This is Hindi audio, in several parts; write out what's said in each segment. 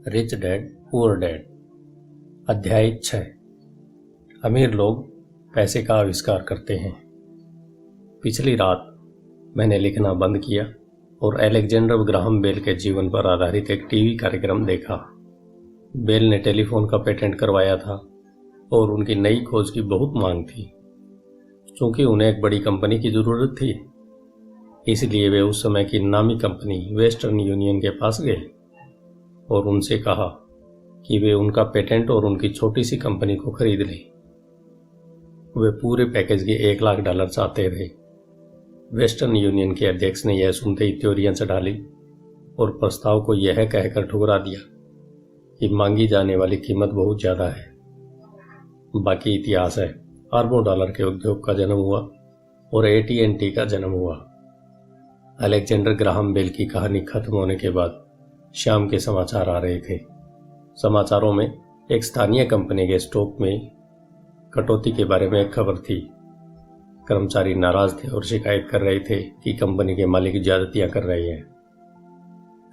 Rich dad poor dad. अध्याय 6। अमीर लोग पैसे का आविष्कार करते हैं। पिछली रात मैंने लिखना बंद किया और अलेक्जेंडर ग्राहम बेल के जीवन पर आधारित एक टीवी कार्यक्रम देखा। बेल ने टेलीफोन का पेटेंट करवाया था और उनकी नई खोज की बहुत मांग थी। चूंकि उन्हें एक बड़ी कंपनी की जरूरत थी, इसलिए वे उस समय की नामी कंपनी वेस्टर्न यूनियन के पास गए और उनसे कहा कि वे उनका पेटेंट और उनकी छोटी सी कंपनी को खरीद लें। वे पूरे पैकेज के $1,00,000 चाहते थे। वेस्टर्न यूनियन के अध्यक्ष ने यह सुनते ही त्योरियां चढ़ा ली और प्रस्ताव को यह कहकर ठुकरा दिया कि मांगी जाने वाली कीमत बहुत ज्यादा है। बाकी इतिहास है। अरबों डॉलर के उद्योग का जन्म हुआ और AT&T का जन्म हुआ। अलेक्जेंडर ग्राहम बेल की कहानी खत्म होने के बाद शाम के समाचार आ रहे थे। समाचारों में एक स्थानीय कंपनी के स्टॉक में कटौती के बारे में एक खबर थी। कर्मचारी नाराज थे और शिकायत कर रहे थे कि कंपनी के मालिक ज्यादतियां कर रहे हैं।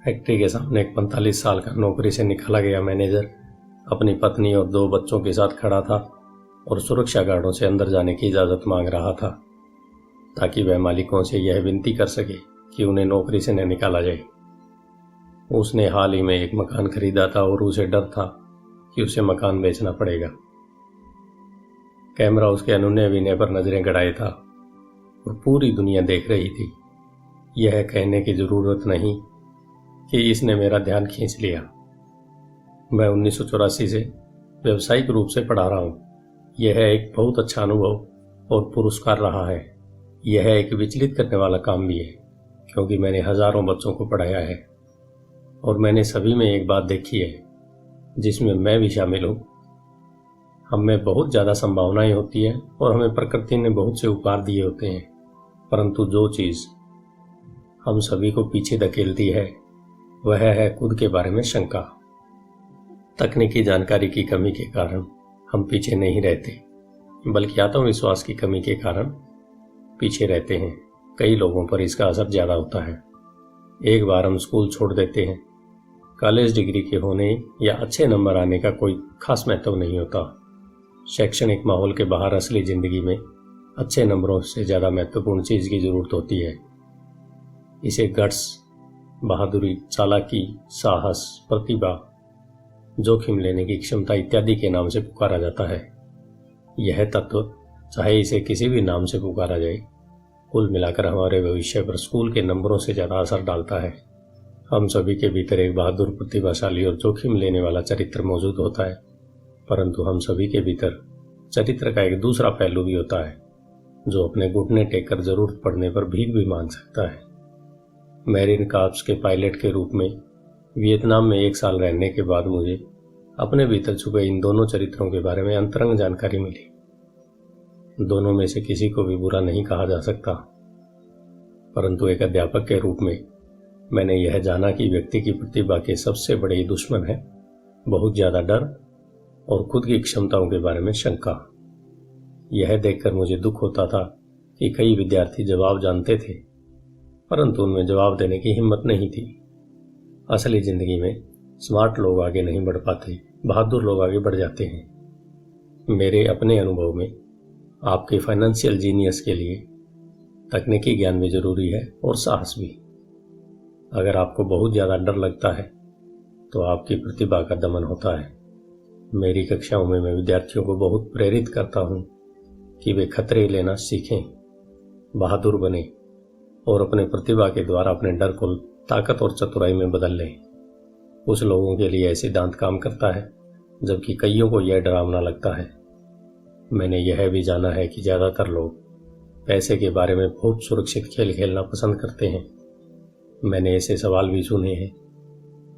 फैक्ट्री के सामने एक 45 साल का नौकरी से निकाला गया मैनेजर अपनी पत्नी और 2 बच्चों के साथ खड़ा था और सुरक्षा गार्डों से अंदर जाने की इजाजत मांग रहा था ताकि वह मालिकों से यह विनती कर सके कि उन्हें नौकरी से न निकाला जाए। उसने हाल ही में एक मकान खरीदा था और उसे डर था कि उसे मकान बेचना पड़ेगा। कैमरा उसके अनुनय विनय पर नजरें गड़ाए था और पूरी दुनिया देख रही थी। यह कहने की जरूरत नहीं कि इसने मेरा ध्यान खींच लिया। मैं 1984 से व्यावसायिक रूप से पढ़ा रहा हूं। यह एक बहुत अच्छा अनुभव और पुरस्कार रहा है। यह एक विचलित करने वाला काम भी है क्योंकि मैंने हजारों बच्चों को पढ़ाया है और मैंने सभी में एक बात देखी है जिसमें मैं भी शामिल हूं। हम में बहुत ज्यादा संभावनाएं होती हैं और हमें प्रकृति ने बहुत से उपहार दिए होते हैं, परंतु जो चीज हम सभी को पीछे धकेलती है वह है खुद के बारे में शंका। तकनीकी जानकारी की कमी के कारण हम पीछे नहीं रहते, बल्कि आत्मविश्वास की कमी के कारण पीछे रहते हैं। कई लोगों पर इसका असर ज्यादा होता है। एक बार हम स्कूल छोड़ देते हैं। कॉलेज डिग्री के होने या अच्छे नंबर आने का कोई खास महत्व नहीं होता। शैक्षणिक माहौल के बाहर असली जिंदगी में अच्छे नंबरों से ज्यादा महत्वपूर्ण चीज की जरूरत होती है। इसे गट्स, बहादुरी, चालाकी, साहस, प्रतिभा, जोखिम लेने की क्षमता इत्यादि के नाम से पुकारा जाता है। यह तत्व, चाहे इसे किसी भी नाम से पुकारा जाए, कुल मिलाकर हमारे भविष्य पर स्कूल के नंबरों से ज्यादा असर डालता है। हम सभी के भीतर एक बहादुर, प्रतिभाशाली और जोखिम लेने वाला चरित्र मौजूद होता है, परंतु हम सभी के भीतर चरित्र का एक दूसरा पहलू भी होता है जो अपने घुटने टेक कर जरूरत पड़ने पर भीख भी मांग सकता है। मैरीन कॉर्प्स के पायलट के रूप में वियतनाम में 1 साल रहने के बाद मुझे अपने भीतर छुपे इन दोनों चरित्रों के बारे में अंतरंग जानकारी मिली। दोनों में से किसी को भी बुरा नहीं कहा जा सकता, परंतु एक अध्यापक के रूप में मैंने यह जाना कि व्यक्ति की प्रतिभा के सबसे बड़े दुश्मन है बहुत ज्यादा डर और खुद की क्षमताओं के बारे में शंका। यह देखकर मुझे दुख होता था कि कई विद्यार्थी जवाब जानते थे, परंतु उनमें जवाब देने की हिम्मत नहीं थी। असली जिंदगी में स्मार्ट लोग आगे नहीं बढ़ पाते, बहादुर लोग आगे बढ़ जाते हैं। मेरे अपने अनुभव में आपके फाइनेंशियल जीनियस के लिए तकनीकी ज्ञान भी जरूरी है और साहस भी। अगर आपको बहुत ज्यादा डर लगता है तो आपकी प्रतिभा का दमन होता है। मेरी कक्षाओं में मैं विद्यार्थियों को बहुत प्रेरित करता हूं कि वे खतरे लेना सीखें, बहादुर बने और अपने प्रतिभा के द्वारा अपने डर को ताकत और चतुराई में बदल लें। कुछ लोगों के लिए यह सिद्धांत काम करता है जबकि कईयों को यह डरावना लगता है। मैंने यह भी जाना है कि ज्यादातर लोग पैसे के बारे में बहुत सुरक्षित खेल खेलना पसंद करते हैं। मैंने ऐसे सवाल भी सुने हैं,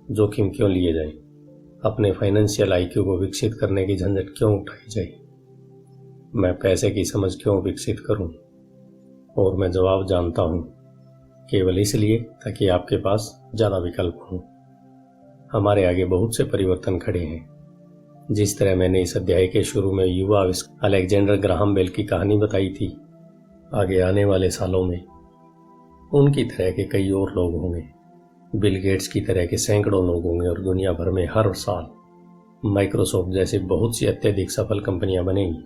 जोखिम क्यों लिए जाए, अपने फाइनेंशियल IQ को विकसित करने की झंझट क्यों उठाई जाए, मैं पैसे की समझ क्यों विकसित करूं? और मैं जवाब जानता हूं, केवल इसलिए ताकि आपके पास ज्यादा विकल्प हों। हमारे आगे बहुत से परिवर्तन खड़े हैं। जिस तरह मैंने इस अध्याय के शुरू में युवा अलेक्जेंडर ग्राहम बेल की कहानी बताई थी, आगे आने वाले सालों में उनकी तरह के कई और लोग होंगे बिल गेट्स की तरह के सैकड़ों लोग होंगे और दुनिया भर में हर साल माइक्रोसॉफ्ट जैसे बहुत सी अत्यधिक सफल कंपनियां बनेंगी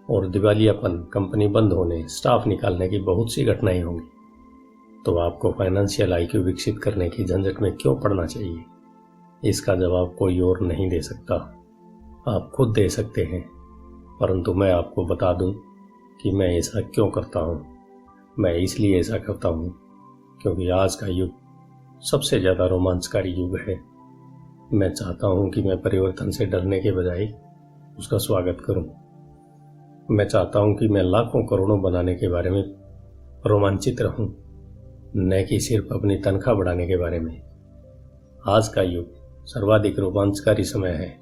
और दिवालियापन, कंपनी बंद होने, स्टाफ निकालने की बहुत सी घटनाएं होंगी। तो आपको फाइनेंशियल आईक्यू विकसित करने की झंझट में क्यों पड़ना चाहिए? इसका जवाब कोई और नहीं दे सकता, आप खुद दे सकते हैं। परंतु मैं आपको बता दूं कि मैं ऐसा क्यों करता हूं। मैं इसलिए ऐसा करता हूं क्योंकि आज का युग सबसे ज़्यादा रोमांचकारी युग है। मैं चाहता हूं कि मैं परिवर्तन से डरने के बजाय उसका स्वागत करूं। मैं चाहता हूं कि मैं लाखों करोड़ों बनाने के बारे में रोमांचित रहूं, न कि सिर्फ अपनी तनख्वाह बढ़ाने के बारे में। आज का युग सर्वाधिक रोमांचकारी समय है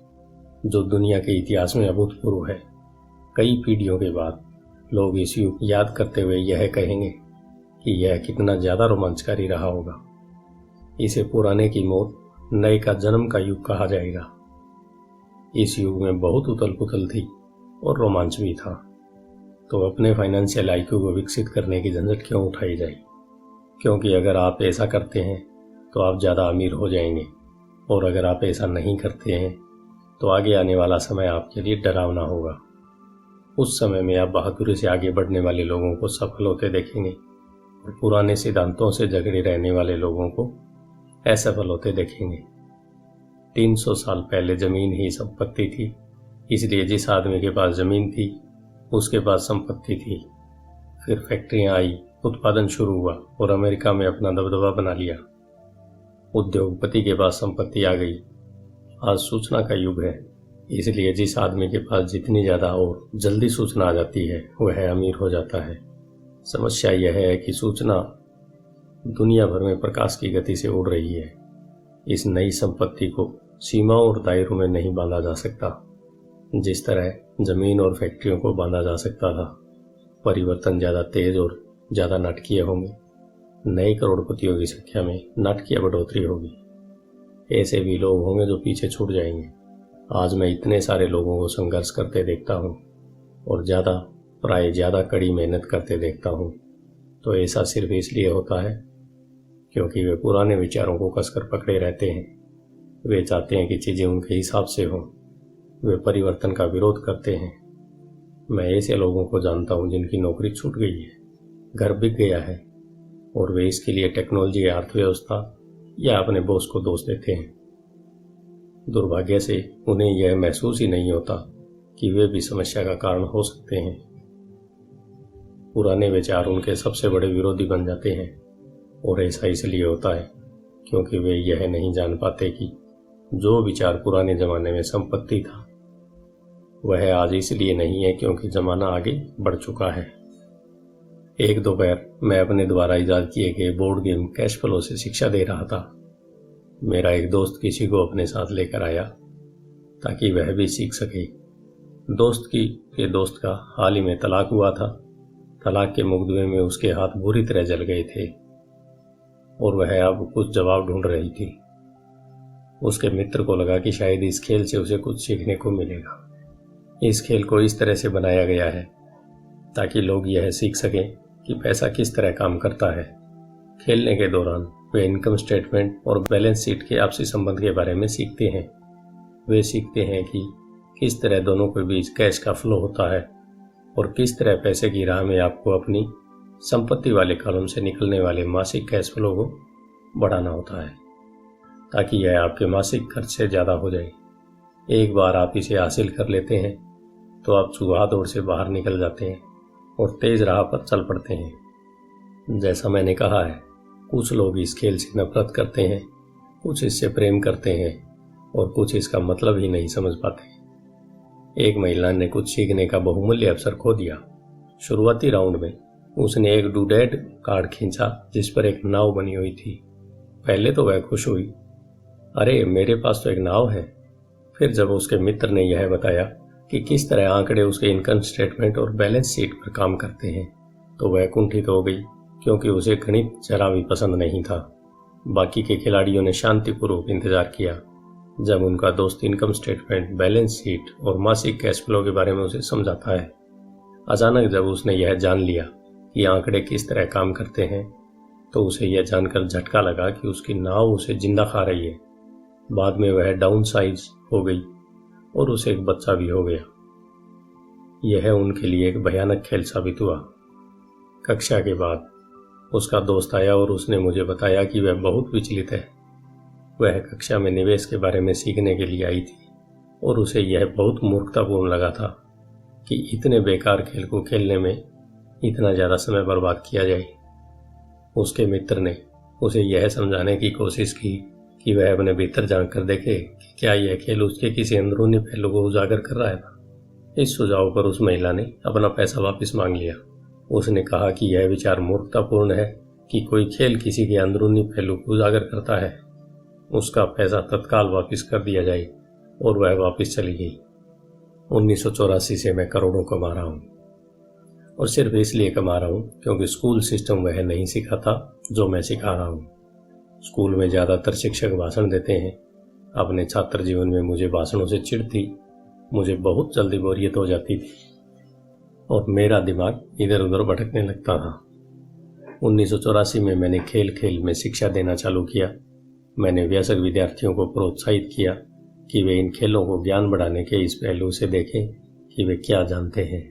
जो दुनिया के इतिहास में अभूतपूर्व है। कई पीढ़ियों के बाद लोग इस युग याद करते हुए यह कहेंगे कि यह कितना ज़्यादा रोमांचकारी रहा होगा। इसे पुराने की मौत, नए का जन्म का युग कहा जाएगा। इस युग में बहुत उथल पुथल थी और रोमांच भी था। तो अपने फाइनेंशियल आईक्यू को विकसित करने की झंझट क्यों उठाई जाए? क्योंकि अगर आप ऐसा करते हैं तो आप ज़्यादा अमीर हो जाएंगे, और अगर आप ऐसा नहीं करते हैं तो आगे आने वाला समय आपके लिए डरावना होगा। उस समय में आप बहादुरी से आगे बढ़ने वाले लोगों को सफल होते देखेंगे और पुराने सिद्धांतों से झगड़े रहने वाले लोगों को असफल होते देखेंगे। 300 साल पहले जमीन ही संपत्ति थी, इसलिए जिस आदमी के पास जमीन थी उसके पास संपत्ति थी। फिर फैक्ट्रियां आई, उत्पादन शुरू हुआ और अमेरिका में अपना दबदबा बना लिया। उद्योगपति के पास संपत्ति आ गई। आज सूचना का युग है, इसलिए जिस आदमी के पास जितनी ज़्यादा और जल्दी सूचना आ जाती है वह अमीर हो जाता है। समस्या यह है कि सूचना दुनिया भर में प्रकाश की गति से उड़ रही है। इस नई संपत्ति को सीमाओं और दायरों में नहीं बांधा जा सकता, जिस तरह जमीन और फैक्ट्रियों को बांधा जा सकता था। परिवर्तन ज़्यादा तेज और ज़्यादा नाटकीय होंगे। नए करोड़पतियों की संख्या में नाटकीय बढ़ोतरी होगी। ऐसे भी लोग होंगे जो पीछे छूट जाएंगे। आज मैं इतने सारे लोगों को संघर्ष करते देखता हूँ और प्राय ज़्यादा कड़ी मेहनत करते देखता हूँ। तो ऐसा सिर्फ इसलिए होता है क्योंकि वे पुराने विचारों को कसकर पकड़े रहते हैं। वे चाहते हैं कि चीज़ें उनके हिसाब से हों। वे परिवर्तन का विरोध करते हैं। मैं ऐसे लोगों को जानता हूँ जिनकी नौकरी छूट गई है, घर बिक गया है, और वे इसके लिए टेक्नोलॉजी या अर्थव्यवस्था या अपने बॉस को दोष देते हैं। दुर्भाग्य से उन्हें यह महसूस ही नहीं होता कि वे भी समस्या का कारण हो सकते हैं। पुराने विचार उनके सबसे बड़े विरोधी बन जाते हैं, और ऐसा इसलिए होता है क्योंकि वे यह नहीं जान पाते कि जो विचार पुराने जमाने में संपत्ति था वह आज इसलिए नहीं है क्योंकि जमाना आगे बढ़ चुका है। एक दोपहर मैं अपने द्वारा इजाद किए गए बोर्ड गेम कैश फ्लो से शिक्षा दे रहा था। मेरा एक दोस्त किसी को अपने साथ लेकर आया ताकि वह भी सीख सके। दोस्त के दोस्त का हाल ही में तलाक हुआ था। तलाक के मुकदमे में उसके हाथ बुरी तरह जल गए थे और वह अब कुछ जवाब ढूंढ रही थी। उसके मित्र को लगा कि शायद इस खेल से उसे कुछ सीखने को मिलेगा। इस खेल को इस तरह से बनाया गया है ताकि लोग यह सीख सकें कि पैसा किस तरह काम करता है। खेलने के दौरान वे इनकम स्टेटमेंट और बैलेंस शीट के आपसी संबंध के बारे में सीखते हैं। वे सीखते हैं कि किस तरह दोनों के बीच कैश का फ्लो होता है और किस तरह पैसे की राह में आपको अपनी संपत्ति वाले कॉलम से निकलने वाले मासिक कैश फ्लो को बढ़ाना होता है ताकि यह आपके मासिक खर्च से ज़्यादा हो जाए। एक बार आप इसे हासिल कर लेते हैं तो आप चूहा दौड़ से बाहर निकल जाते हैं और तेज राह पर चल पड़ते हैं। जैसा मैंने कहा है, कुछ लोग इस खेल से नफरत करते हैं, कुछ इससे प्रेम करते हैं और कुछ इसका मतलब ही नहीं समझ पाते। एक महिला ने कुछ सीखने का बहुमूल्य अवसर खो दिया। शुरुआती राउंड में उसने एक डूडेड कार्ड खींचा जिस पर एक नाव बनी हुई थी। पहले तो वह खुश हुई, अरे मेरे पास तो एक नाव है। फिर जब उसके मित्र ने यह बताया कि किस तरह आंकड़े उसके इनकम स्टेटमेंट और बैलेंस शीट पर काम करते हैं तो वह कुंठित हो गई क्योंकि उसे गणित जरा भी पसंद नहीं था। बाकी के खिलाड़ियों ने शांतिपूर्वक इंतजार किया जब उनका दोस्त इनकम स्टेटमेंट, बैलेंस शीट और मासिक कैश फ्लो के बारे में उसे समझाता है। अचानक जब उसने यह जान लिया कि आंकड़े किस तरह काम करते हैं तो उसे यह जानकर झटका लगा कि उसकी नाव उसे जिंदा खा रही है। बाद में वह डाउन साइज हो गई और उसे एक बच्चा भी हो गया। यह उनके लिए एक भयानक खेल साबित हुआ। कक्षा के बाद उसका दोस्त आया और उसने मुझे बताया कि वह बहुत विचलित है। वह कक्षा में निवेश के बारे में सीखने के लिए आई थी और उसे यह बहुत मूर्खतापूर्ण लगा था कि इतने बेकार खेल को खेलने में इतना ज़्यादा समय बर्बाद किया जाए। उसके मित्र ने उसे यह समझाने की कोशिश की कि वह अपने भीतर झांक कर देखे कि क्या यह खेल उसके किसी अंदरूनी पहलू को उजागर कर रहा है। इस सुझाव पर उस महिला ने अपना पैसा वापस मांग लिया। उसने कहा कि यह विचार मूर्खतापूर्ण है कि कोई खेल किसी के अंदरूनी पहलू को उजागर करता है। उसका पैसा तत्काल वापस कर दिया जाए और वह वापस चली गई। 1984 से मैं करोड़ों कमा रहा हूँ और सिर्फ इसलिए कमा रहा हूँ क्योंकि स्कूल सिस्टम वह नहीं सिखा था जो मैं सिखा रहा हूँ। स्कूल में ज़्यादातर शिक्षक भाषण देते हैं। अपने छात्र जीवन में मुझे भाषणों से चिढ़ थी। मुझे बहुत जल्दी बोरियत हो जाती थी और मेरा दिमाग इधर उधर भटकने लगता था। 1984 में मैंने खेल खेल में शिक्षा देना चालू किया। मैंने वयस्क विद्यार्थियों को प्रोत्साहित किया कि वे इन खेलों को ज्ञान बढ़ाने के इस पहलू से देखें कि वे क्या जानते हैं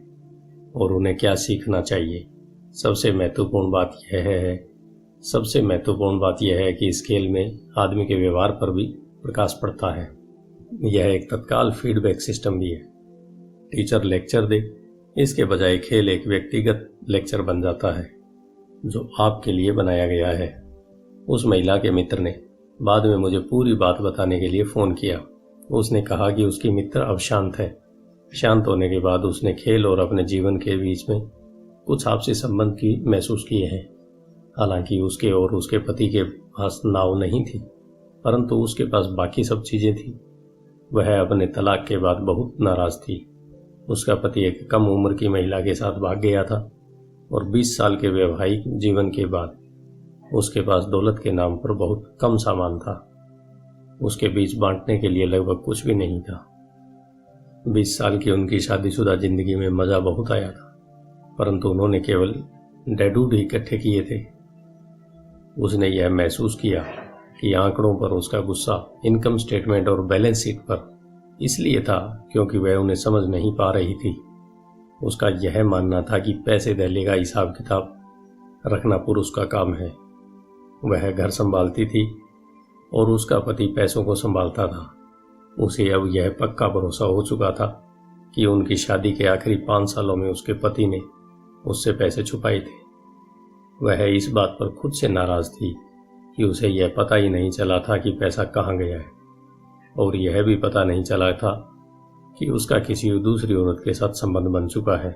और उन्हें क्या सीखना चाहिए। सबसे महत्वपूर्ण बात यह है कि इस खेल में आदमी के व्यवहार पर भी प्रकाश पड़ता है। यह एक तत्काल फीडबैक सिस्टम भी है। टीचर लेक्चर दे, इसके बजाय खेल एक व्यक्तिगत लेक्चर बन जाता है जो आपके लिए बनाया गया है। उस महिला के मित्र ने बाद में मुझे पूरी बात बताने के लिए फ़ोन किया। उसने कहा कि उसकी मित्र अब शांत है। शांत होने के बाद उसने खेल और अपने जीवन के बीच में कुछ आपसी संबंध की महसूस किए हैं। हालांकि उसके और उसके पति के पास नाव नहीं थी, परंतु उसके पास बाकी सब चीज़ें थी। वह अपने तलाक के बाद बहुत नाराज़ थी। उसका पति एक कम उम्र की महिला के साथ भाग गया था और 20 साल के वैवाहिक जीवन के बाद उसके पास दौलत के नाम पर बहुत कम सामान था। उसके बीच बांटने के लिए लगभग कुछ भी नहीं था। 20 साल की उनकी शादीशुदा जिंदगी में मज़ा बहुत आया था, परंतु उन्होंने केवल डैडूड ही इकट्ठे किए थे। उसने यह महसूस किया कि आंकड़ों पर उसका गुस्सा इनकम स्टेटमेंट और बैलेंस शीट पर इसलिए था क्योंकि वह उन्हें समझ नहीं पा रही थी। उसका यह मानना था कि पैसे धैर्य का हिसाब किताब रखना पुरुष का काम है। वह घर संभालती थी और उसका पति पैसों को संभालता था। उसे अब यह पक्का भरोसा हो चुका था कि उनकी शादी के आखिरी 5 सालों में उसके पति ने उससे पैसे छुपाए थे। वह इस बात पर खुद से नाराज थी कि उसे यह पता ही नहीं चला था कि पैसा कहाँ गया है, और यह भी पता नहीं चला था कि उसका किसी दूसरी औरत के साथ संबंध बन चुका है।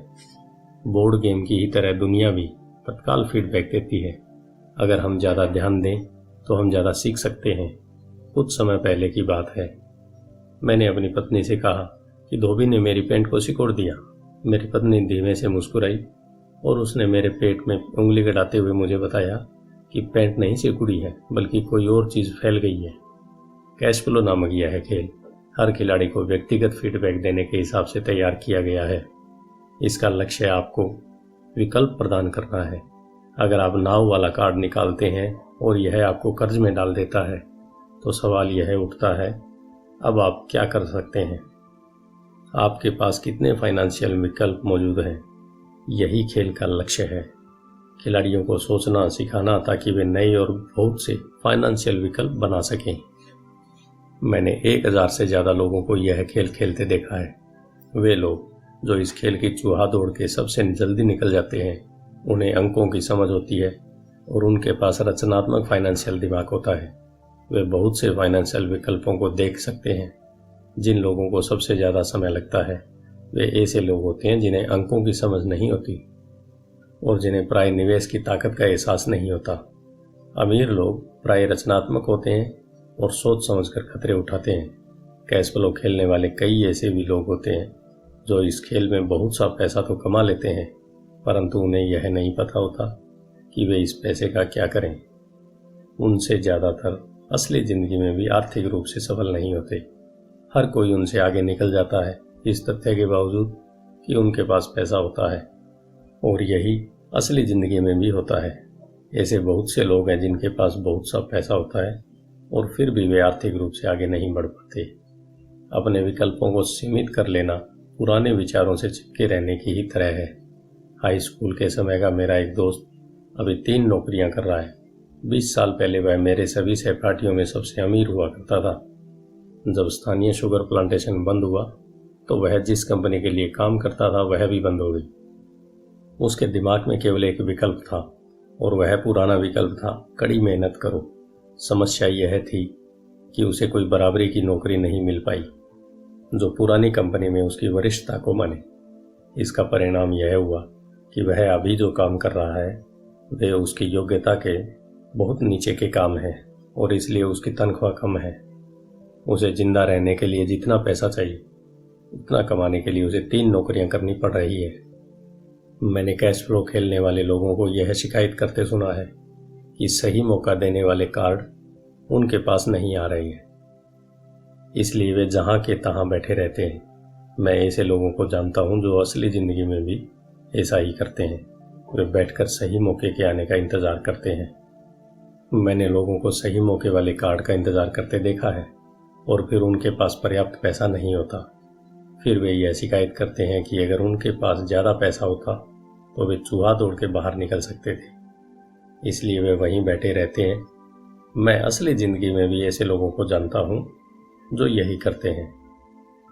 बोर्ड गेम की ही तरह दुनिया भी तत्काल फीडबैक देती है। अगर हम ज़्यादा ध्यान दें तो हम ज़्यादा सीख सकते हैं। कुछ समय पहले की बात है। मैंने अपनी पत्नी से कहा कि धोबी ने मेरी पैंट को सिकोड़ दिया। मेरी पत्नी धीमे से मुस्कुराई और उसने मेरे पेट में उंगली गड़ाते हुए मुझे बताया कि पैंट नहीं सिकुड़ी है, बल्कि कोई और चीज़ फैल गई है। कैश फ्लो नामक यह खेल हर खिलाड़ी को व्यक्तिगत फीडबैक देने के हिसाब से तैयार किया गया है। इसका लक्ष्य आपको विकल्प प्रदान करना है। अगर आप नाव वाला कार्ड निकालते हैं और यह आपको कर्ज में डाल देता है तो सवाल यह उठता है, अब आप क्या कर सकते हैं? आपके पास कितने फाइनेंशियल विकल्प मौजूद हैं? यही खेल का लक्ष्य है। खिलाड़ियों को सोचना सिखाना ताकि वे नए और बहुत से फाइनेंशियल विकल्प बना सकें। मैंने 1000 से ज़्यादा लोगों को यह खेल खेलते देखा है। वे लोग जो इस खेल की चूहा दौड़ के सबसे जल्दी निकल जाते हैं, उन्हें अंकों की समझ होती है और उनके पास रचनात्मक फाइनेंशियल दिमाग होता है। वे बहुत से फाइनेंशियल विकल्पों को देख सकते हैं। जिन लोगों को सबसे ज़्यादा समय लगता है वे ऐसे लोग होते हैं जिन्हें अंकों की समझ नहीं होती और जिन्हें प्राय निवेश की ताकत का एहसास नहीं होता। अमीर लोग प्राय रचनात्मक होते हैं और सोच समझकर खतरे उठाते हैं। कैश फ्लो खेलने वाले कई ऐसे भी लोग होते हैं जो इस खेल में बहुत सा पैसा तो कमा लेते हैं, परंतु उन्हें यह नहीं पता होता कि वे इस पैसे का क्या करें। उनसे ज़्यादातर असली ज़िंदगी में भी आर्थिक रूप से सफल नहीं होते। हर कोई उनसे आगे निकल जाता है इस तथ्य के बावजूद कि उनके पास पैसा होता है, और यही असली ज़िंदगी में भी होता है। ऐसे बहुत से लोग हैं जिनके पास बहुत सा पैसा होता है और फिर भी वे आर्थिक रूप से आगे नहीं बढ़ पाते। अपने विकल्पों को सीमित कर लेना पुराने विचारों से चिपके रहने की ही तरह है। हाई स्कूल के समय का मेरा एक दोस्त अभी 3 नौकरियां कर रहा है। 20 साल पहले वह मेरे सभी सहपाठियों में सबसे अमीर हुआ करता था। जब स्थानीय शुगर प्लांटेशन बंद हुआ तो वह जिस कंपनी के लिए काम करता था वह भी बंद हो गई। उसके दिमाग में केवल एक विकल्प था और वह पुराना विकल्प था, कड़ी मेहनत करो। समस्या यह थी कि उसे कोई बराबरी की नौकरी नहीं मिल पाई जो पुरानी कंपनी में उसकी वरिष्ठता को माने। इसका परिणाम यह हुआ कि वह अभी जो काम कर रहा है वे उसकी योग्यता के बहुत नीचे के काम हैं और इसलिए उसकी तनख्वाह कम है। उसे जिंदा रहने के लिए जितना पैसा चाहिए उतना कमाने के लिए उसे 3 नौकरियां करनी पड़ रही है। मैंने कैश फ्लो खेलने वाले लोगों को यह शिकायत करते सुना है कि सही मौका देने वाले कार्ड उनके पास नहीं आ रहे हैं, इसलिए वे जहां के तहां बैठे रहते हैं। मैं ऐसे लोगों को जानता हूं जो असली जिंदगी में भी ऐसा ही करते हैं। वे बैठकर सही मौके के आने का इंतजार करते हैं। मैंने लोगों को सही मौके वाले कार्ड का इंतजार करते देखा है और फिर उनके पास पर्याप्त पैसा नहीं होता। फिर वे यह शिकायत करते हैं कि अगर उनके पास ज़्यादा पैसा होता तो वे चूहा दौड़ के बाहर निकल सकते थे, इसलिए वे वहीं बैठे रहते हैं। मैं असली ज़िंदगी में भी ऐसे लोगों को जानता हूँ जो यही करते हैं।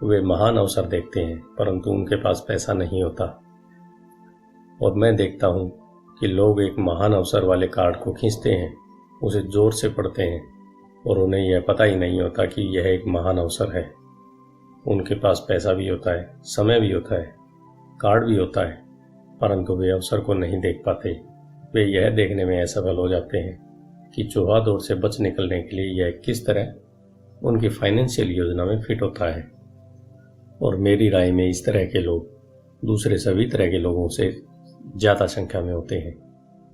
वे महान अवसर देखते हैं परंतु उनके पास पैसा नहीं होता, और मैं देखता हूँ कि लोग एक महान अवसर वाले कार्ड को खींचते हैं, उसे जोर से पढ़ते हैं और उन्हें यह पता ही नहीं होता कि यह एक महान अवसर है। उनके पास पैसा भी होता है, समय भी होता है, कार्ड भी होता है, परंतु वे अवसर को नहीं देख पाते। वे यह देखने में असफल हो जाते हैं कि चूहा दौड़ से बच निकलने के लिए यह किस तरह उनकी फाइनेंशियल योजना में फिट होता है। और मेरी राय में इस तरह के लोग दूसरे सभी तरह के लोगों से ज़्यादा संख्या में होते हैं।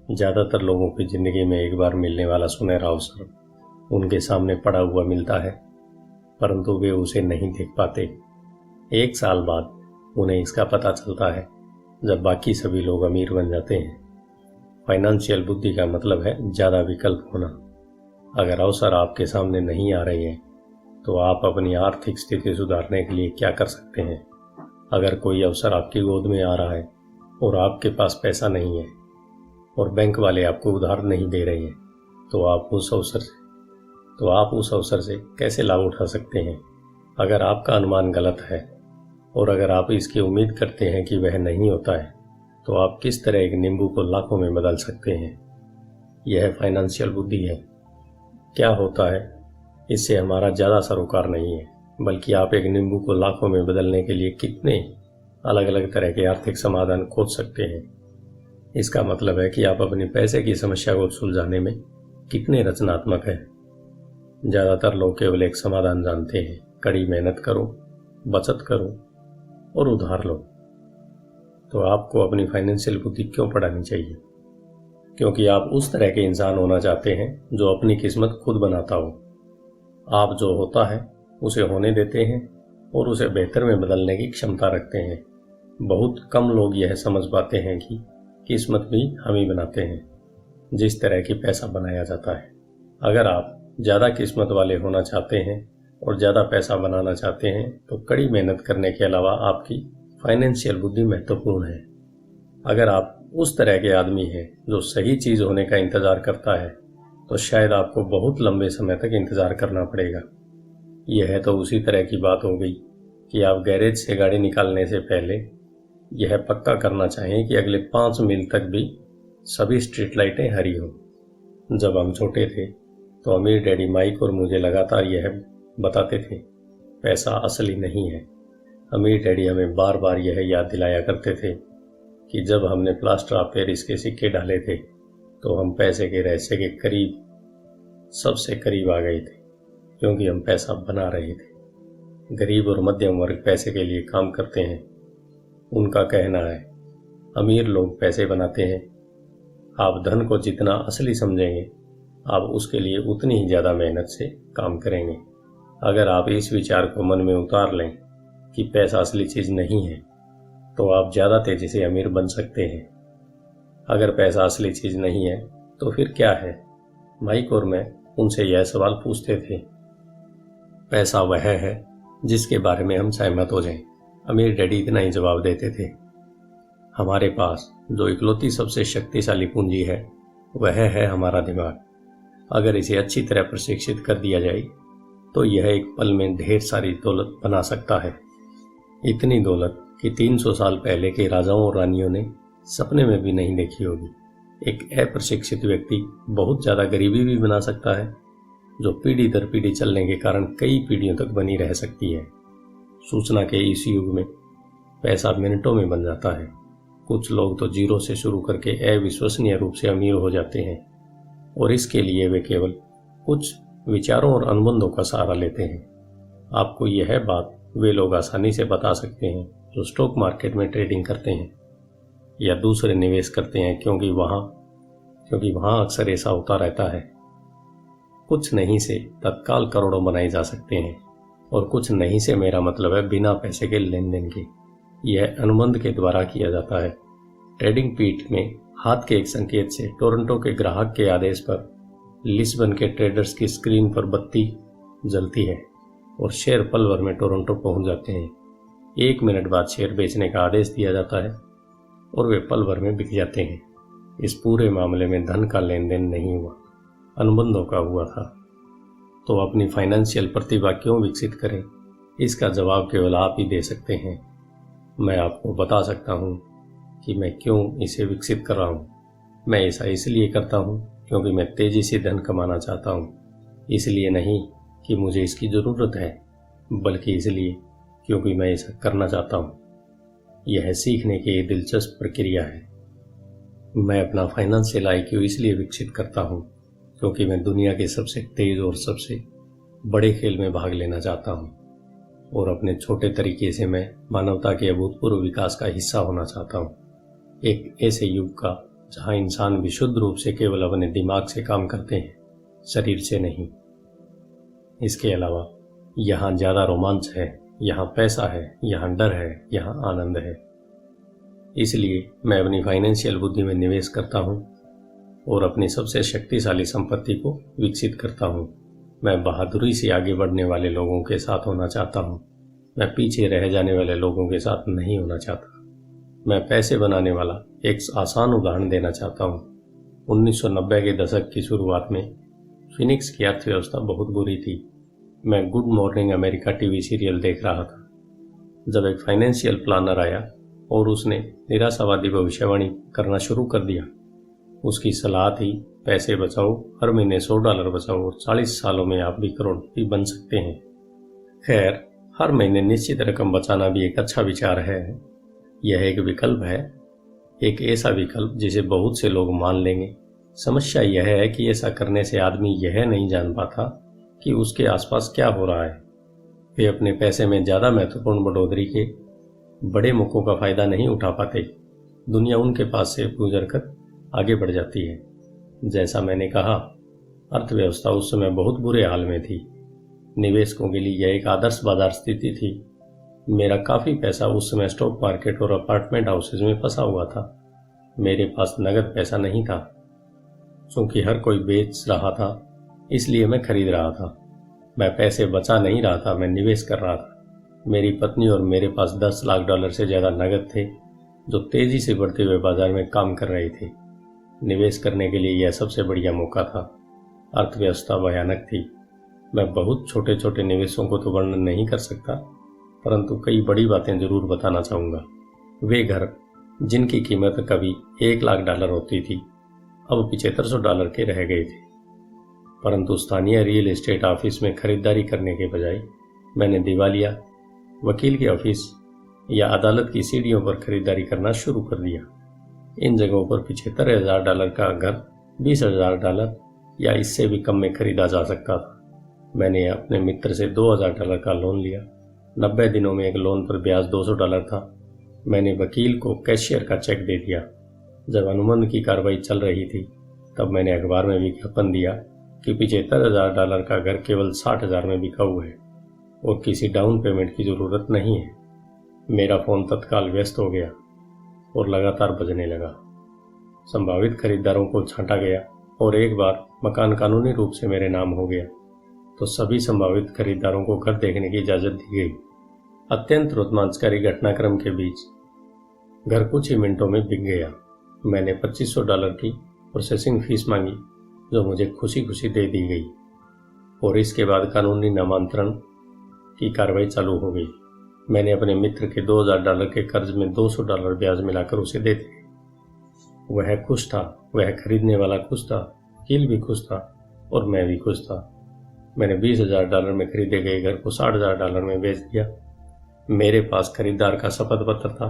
ज़्यादातर लोगों की ज़िंदगी में एक बार मिलने वाला सुनहरा अवसर उनके सामने पड़ा हुआ मिलता है, परंतु वे उसे नहीं देख पाते। 1 साल बाद उन्हें इसका पता चलता है जब बाकी सभी लोग अमीर बन जाते हैं। फाइनेंशियल बुद्धि का मतलब है ज़्यादा विकल्प होना। अगर अवसर आपके सामने नहीं आ रहे हैं तो आप अपनी आर्थिक स्थिति सुधारने के लिए क्या कर सकते हैं। अगर कोई अवसर आपकी गोद में आ रहा है और आपके पास पैसा नहीं है और बैंक वाले आपको उधार नहीं दे रहे हैं तो आप उस अवसर से कैसे लाभ उठा सकते हैं। अगर आपका अनुमान गलत है और अगर आप इसकी उम्मीद करते हैं कि वह नहीं होता है तो आप किस तरह एक नींबू को लाखों में बदल सकते हैं। यह फाइनेंशियल बुद्धि है। क्या होता है, इससे हमारा ज़्यादा सरोकार नहीं है, बल्कि आप एक नींबू को लाखों में बदलने के लिए कितने अलग अलग तरह के आर्थिक समाधान खोज सकते हैं। इसका मतलब है कि आप अपनी पैसे की समस्या को सुलझाने में कितने रचनात्मक हैं। ज़्यादातर लोग केवल एक समाधान जानते हैं, कड़ी मेहनत करो, बचत करो और उधार लो। तो आपको अपनी फाइनेंशियल बुद्धि क्यों पढ़ानी चाहिए? क्योंकि आप उस तरह के इंसान होना चाहते हैं जो अपनी किस्मत खुद बनाता हो। आप जो होता है उसे होने देते हैं और उसे बेहतर में बदलने की क्षमता रखते हैं। बहुत कम लोग यह समझ पाते हैं कि किस्मत भी हम ही बनाते हैं, जिस तरह की पैसा बनाया जाता है। अगर आप ज़्यादा किस्मत वाले होना चाहते हैं और ज़्यादा पैसा बनाना चाहते हैं तो कड़ी मेहनत करने के अलावा आपकी फाइनेंशियल बुद्धि महत्वपूर्ण है। अगर आप उस तरह के आदमी हैं जो सही चीज़ होने का इंतज़ार करता है तो शायद आपको बहुत लंबे समय तक इंतज़ार करना पड़ेगा। यह तो उसी तरह की बात हो गई कि आप गैरेज से गाड़ी निकालने से पहले यह पक्का करना चाहें कि अगले 5 मील तक भी सभी स्ट्रीट लाइटें हरी हों। जब हम छोटे थे तो अमीर डैडी माइक और मुझे लगातार यह बताते थे, पैसा असली नहीं है। अमीर डैडी हमें बार बार यह याद दिलाया करते थे कि जब हमने प्लास्टर ऑफ पेरिस के सिक्के डाले थे तो हम पैसे के रहस्य के करीब, सबसे करीब आ गए थे, क्योंकि हम पैसा बना रहे थे। गरीब और मध्यम वर्ग पैसे के लिए काम करते हैं। उनका कहना है, अमीर लोग पैसे बनाते हैं। आप धन को जितना असली समझेंगे आप उसके लिए उतनी ही ज़्यादा मेहनत से काम करेंगे। अगर आप इस विचार को मन में उतार लें कि पैसा असली चीज़ नहीं है तो आप ज़्यादा तेज़ी से अमीर बन सकते हैं। अगर पैसा असली चीज़ नहीं है तो फिर क्या है? माइक और मैं उनसे यह सवाल पूछते थे। पैसा वह है जिसके बारे में हम सहमत हो जाएं। अमीर डैडी इतना ही जवाब देते थे। हमारे पास जो इकलौती सबसे शक्तिशाली पूंजी है वह है हमारा दिमाग। अगर इसे अच्छी तरह प्रशिक्षित कर दिया जाए तो यह एक पल में ढेर सारी दौलत बना सकता है। इतनी दौलत कि 300 साल पहले के राजाओं और रानियों ने सपने में भी नहीं देखी होगी। एक अप्रशिक्षित व्यक्ति बहुत ज़्यादा गरीबी भी बना सकता है, जो पीढ़ी दर पीढ़ी चलने के कारण कई पीढ़ियों तक बनी रह सकती है। सूचना के इस युग में पैसा मिनटों में बन जाता है। कुछ लोग तो जीरो से शुरू करके अविश्वसनीय रूप से अमीर हो जाते हैं, और इसके लिए वे केवल कुछ विचारों और अनुबंधों का सहारा लेते हैं। आपको यह बात वे लोग आसानी से बता सकते हैं जो स्टॉक मार्केट में ट्रेडिंग करते हैं या दूसरे निवेश करते हैं, क्योंकि वहाँ अक्सर ऐसा होता रहता है। कुछ नहीं से तत्काल करोड़ों बनाए जा सकते हैं, और कुछ नहीं से मेरा मतलब है बिना पैसे के लेन देन के। यह अनुबंध के द्वारा किया जाता है। ट्रेडिंग पीठ में हाथ के एक संकेत से टोरंटो के ग्राहक के आदेश पर लिस्बन के ट्रेडर्स की स्क्रीन पर बत्ती जलती है और शेयर पल भर में टोरंटो पहुंच जाते हैं। 1 मिनट बाद शेयर बेचने का आदेश दिया जाता है और वे पल भर में बिक जाते हैं। इस पूरे मामले में धन का लेन देन नहीं हुआ, अनुबंधों का हुआ था। तो अपनी फाइनेंशियल प्रतिभा क्यों विकसित करें? इसका जवाब केवल आप ही दे सकते हैं। मैं आपको बता सकता हूँ कि मैं क्यों इसे विकसित कर रहा हूँ। मैं ऐसा इसलिए करता हूँ क्योंकि मैं तेजी से धन कमाना चाहता हूँ। इसलिए नहीं कि मुझे इसकी ज़रूरत है, बल्कि इसलिए क्योंकि मैं ऐसा करना चाहता हूँ। यह सीखने की एक दिलचस्प प्रक्रिया है। मैं अपना फाइनेंशियल IQ इसलिए विकसित करता हूँ क्योंकि मैं दुनिया के सबसे तेज और सबसे बड़े खेल में भाग लेना चाहता हूँ, और अपने छोटे तरीके से मैं मानवता के अभूतपूर्व विकास का हिस्सा होना चाहता हूँ। एक ऐसे युग का जहाँ इंसान विशुद्ध रूप से केवल अपने दिमाग से काम करते हैं, शरीर से नहीं। इसके अलावा यहाँ ज़्यादा रोमांच है, यहाँ पैसा है, यहाँ डर है, यहाँ आनंद है। इसलिए मैं अपनी फाइनेंशियल बुद्धि में निवेश करता हूँ और अपनी सबसे शक्तिशाली संपत्ति को विकसित करता हूँ। मैं बहादुरी से आगे बढ़ने वाले लोगों के साथ होना चाहता हूँ। मैं पीछे रह जाने वाले लोगों के साथ नहीं होना चाहता। मैं पैसे बनाने वाला एक आसान उदाहरण देना चाहता हूँ। 1990 के दशक की शुरुआत में फिनिक्स की अर्थव्यवस्था बहुत बुरी थी। मैं good morning America TV serial देख रहा था जब एक फाइनेंशियल प्लानर आया और उसने निराशावादी भविष्यवाणी करना शुरू कर दिया। उसकी सलाह थी, पैसे बचाओ, हर महीने $100 बचाओ और 40 सालों में आप भी करोड़पति बन सकते हैं। खैर, हर महीने निश्चित रकम बचाना भी एक अच्छा विचार है। यह एक विकल्प है, एक ऐसा विकल्प जिसे बहुत से लोग मान लेंगे। समस्या यह है कि ऐसा करने से आदमी यह नहीं जान पाता कि उसके आसपास क्या हो रहा है। वे अपने पैसे में ज़्यादा महत्वपूर्ण बढ़ोतरी के बड़े मौकों का फायदा नहीं उठा पाते। दुनिया उनके पास से गुजरकर आगे बढ़ जाती है। जैसा मैंने कहा, अर्थव्यवस्था उस समय बहुत बुरे हाल में थी। निवेशकों के लिए यह एक आदर्श बाजार स्थिति थी। मेरा काफ़ी पैसा उस समय स्टॉक मार्केट और अपार्टमेंट हाउसेज में फंसा हुआ था। मेरे पास नगद पैसा नहीं था। चूंकि हर कोई बेच रहा था, इसलिए मैं खरीद रहा था। मैं पैसे बचा नहीं रहा था, मैं निवेश कर रहा था। मेरी पत्नी और मेरे पास $10 लाख से ज़्यादा नगद थे, जो तेज़ी से बढ़ते हुए बाजार में काम कर रहे थे। निवेश करने के लिए यह सबसे बढ़िया मौका था। अर्थव्यवस्था भयानक थी। मैं बहुत छोटे छोटे निवेशों को तो वर्णन नहीं कर सकता, परंतु कई बड़ी बातें जरूर बताना चाहूँगा। वे घर जिनकी कीमत कभी $1 लाख होती थी, अब $7500 के रह गए थे। परंतु स्थानीय रियल एस्टेट ऑफिस में खरीदारी करने के बजाय मैंने दिवालिया, वकील के ऑफिस या अदालत की सीढ़ियों पर खरीदारी करना शुरू कर दिया। इन जगहों पर $75,000 का घर $20,000 या इससे भी कम में खरीदा जा सकता था। मैंने अपने मित्र से $2,000 का लोन लिया। 90 दिनों में एक लोन पर ब्याज $200 था। मैंने वकील को कैशियर का चेक दे दिया। जब अनुबंध की कार्रवाई चल रही थी, तब मैंने अखबार में विज्ञापन दिया कि $75,000 का घर केवल 60,000 में बिका हुआ है और किसी डाउन पेमेंट की ज़रूरत नहीं है। मेरा फ़ोन तत्काल व्यस्त हो गया और लगातार बजने लगा। संभावित खरीदारों को छांटा गया और एक बार मकान कानूनी रूप से मेरे नाम हो गया तो सभी संभावित खरीदारों को घर देखने की इजाज़त दी गई। अत्यंत रोमांचकारी घटनाक्रम के बीच घर कुछ ही मिनटों में बिक गया। मैंने $2500 की प्रोसेसिंग फीस मांगी जो मुझे खुशी खुशी दे दी गई और इसके बाद कानूनी नामांतरण की कार्रवाई चालू हो गई। मैंने अपने मित्र के $2000 के कर्ज में $200 ब्याज मिलाकर उसे दे दिए। वह खुश था, वह खरीदने वाला खुश था, वकील भी खुश था और मैं भी खुश था। मैंने $20,000 में खरीदे गए घर को $60,000 में बेच दिया। मेरे पास खरीदार का शपथ पत्र था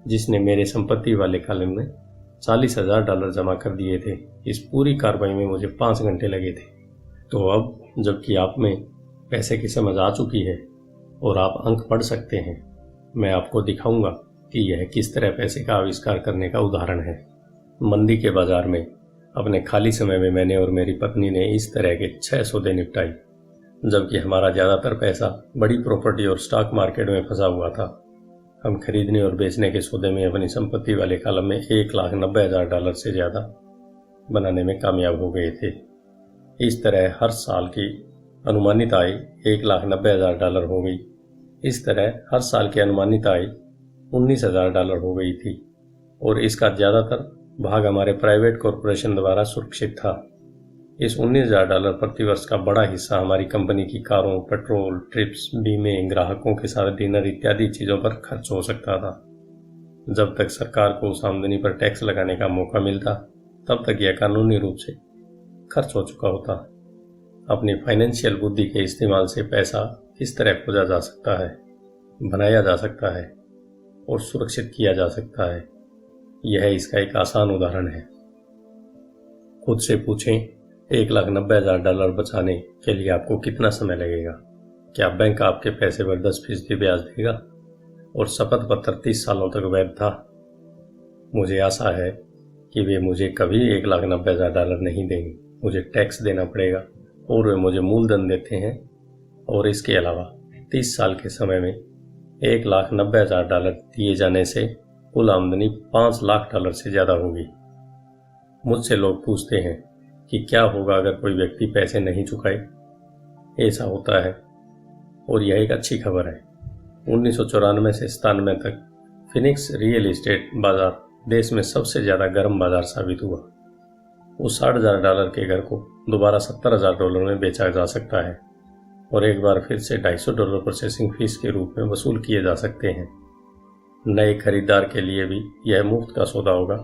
जिसने मेरे संपत्ति वाले कॉलम में $40,000 जमा कर दिए थे। इस पूरी कार्रवाई में मुझे 5 घंटे लगे थे। तो अब जबकि आप में पैसे की समझ आ चुकी है और आप अंक पढ़ सकते हैं, मैं आपको दिखाऊंगा कि यह किस तरह पैसे का आविष्कार करने का उदाहरण है। मंदी के बाजार में अपने खाली समय में मैंने और मेरी पत्नी ने इस तरह के 6 सौदे निपटाए, जबकि हमारा ज़्यादातर पैसा बड़ी प्रॉपर्टी और स्टॉक मार्केट में फंसा हुआ था। हम खरीदने और बेचने के सौदे में अपनी संपत्ति वाले कॉलम में $1,90,000 से ज़्यादा बनाने में कामयाब हो गए थे। इस तरह हर साल की अनुमानित आय $1,90,000 हो गई। इस तरह हर साल की अनुमानित आय $19,000 हो गई थी और इसका ज़्यादातर भाग हमारे प्राइवेट कॉरपोरेशन द्वारा सुरक्षित था। इस $19,000 प्रति वर्ष का बड़ा हिस्सा हमारी कंपनी की कारों, पेट्रोल, ट्रिप्स, बीमे, ग्राहकों के साथ डिनर इत्यादि चीज़ों पर खर्च हो सकता था। जब तक सरकार को उस आमदनी पर टैक्स लगाने का मौका मिलता तब तक यह कानूनी रूप से खर्च हो चुका होता। अपनी फाइनेंशियल बुद्धि के इस्तेमाल से पैसा किस तरह खोजा जा सकता है, बनाया जा सकता है और सुरक्षित किया जा सकता है, यह इसका एक आसान उदाहरण है। खुद से पूछें, $1,90,000 बचाने के लिए आपको कितना समय लगेगा? क्या बैंक आपके पैसे पर 10% ब्याज देगा? और शपथ पत्र 30 सालों तक वैध था। मुझे आशा है कि वे मुझे कभी $1,90,000 नहीं देंगे। मुझे टैक्स देना पड़ेगा और वे मुझे मूलधन देते हैं और इसके अलावा 30 साल के समय में $1,90,000 दिए जाने से कुल आमदनी $5 लाख से ज़्यादा होगी। मुझसे लोग पूछते हैं कि क्या होगा अगर कोई व्यक्ति पैसे नहीं चुकाए। ऐसा होता है और यह एक अच्छी खबर है। 1994 से 97 तक फिनिक्स रियल एस्टेट बाजार देश में सबसे ज़्यादा गर्म बाजार साबित हुआ। उस $60,000 के घर को दोबारा $70,000 में बेचा जा सकता है और एक बार फिर से $250 प्रोसेसिंग फीस के रूप में वसूल किए जा सकते हैं। नए खरीदार के लिए भी यह मुफ्त का सौदा होगा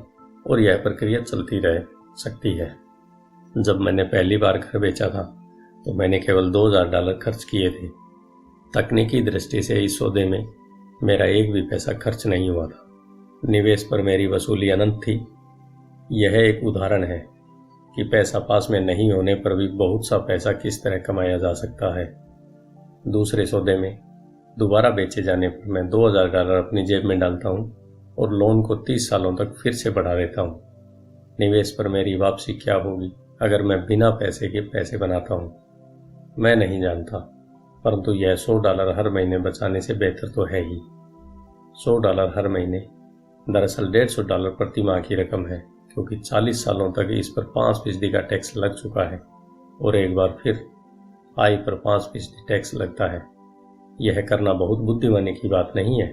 और यह प्रक्रिया चलती रह सकती है। जब मैंने पहली बार घर बेचा था तो मैंने केवल $2,000 खर्च किए थे। तकनीकी दृष्टि से इस सौदे में मेरा एक भी पैसा खर्च नहीं हुआ था। निवेश पर मेरी वसूली अनंत थी। यह एक उदाहरण है कि पैसा पास में नहीं होने पर भी बहुत सा पैसा किस तरह कमाया जा सकता है। दूसरे सौदे में दोबारा बेचे जाने पर मैं $2,000 अपनी जेब में डालता हूँ और लोन को 30 सालों तक फिर से बढ़ा देता हूँ। निवेश पर मेरी वापसी क्या होगी अगर मैं बिना पैसे के पैसे बनाता हूँ, मैं नहीं जानता, परंतु यह $100 हर महीने बचाने से बेहतर तो है ही। $100 हर महीने दरअसल $150 प्रति माह की रकम है, क्योंकि 40 सालों तक इस पर 5% का टैक्स लग चुका है और एक बार फिर आय पर 5% टैक्स लगता है। यह करना बहुत बुद्धिमानी की बात नहीं है।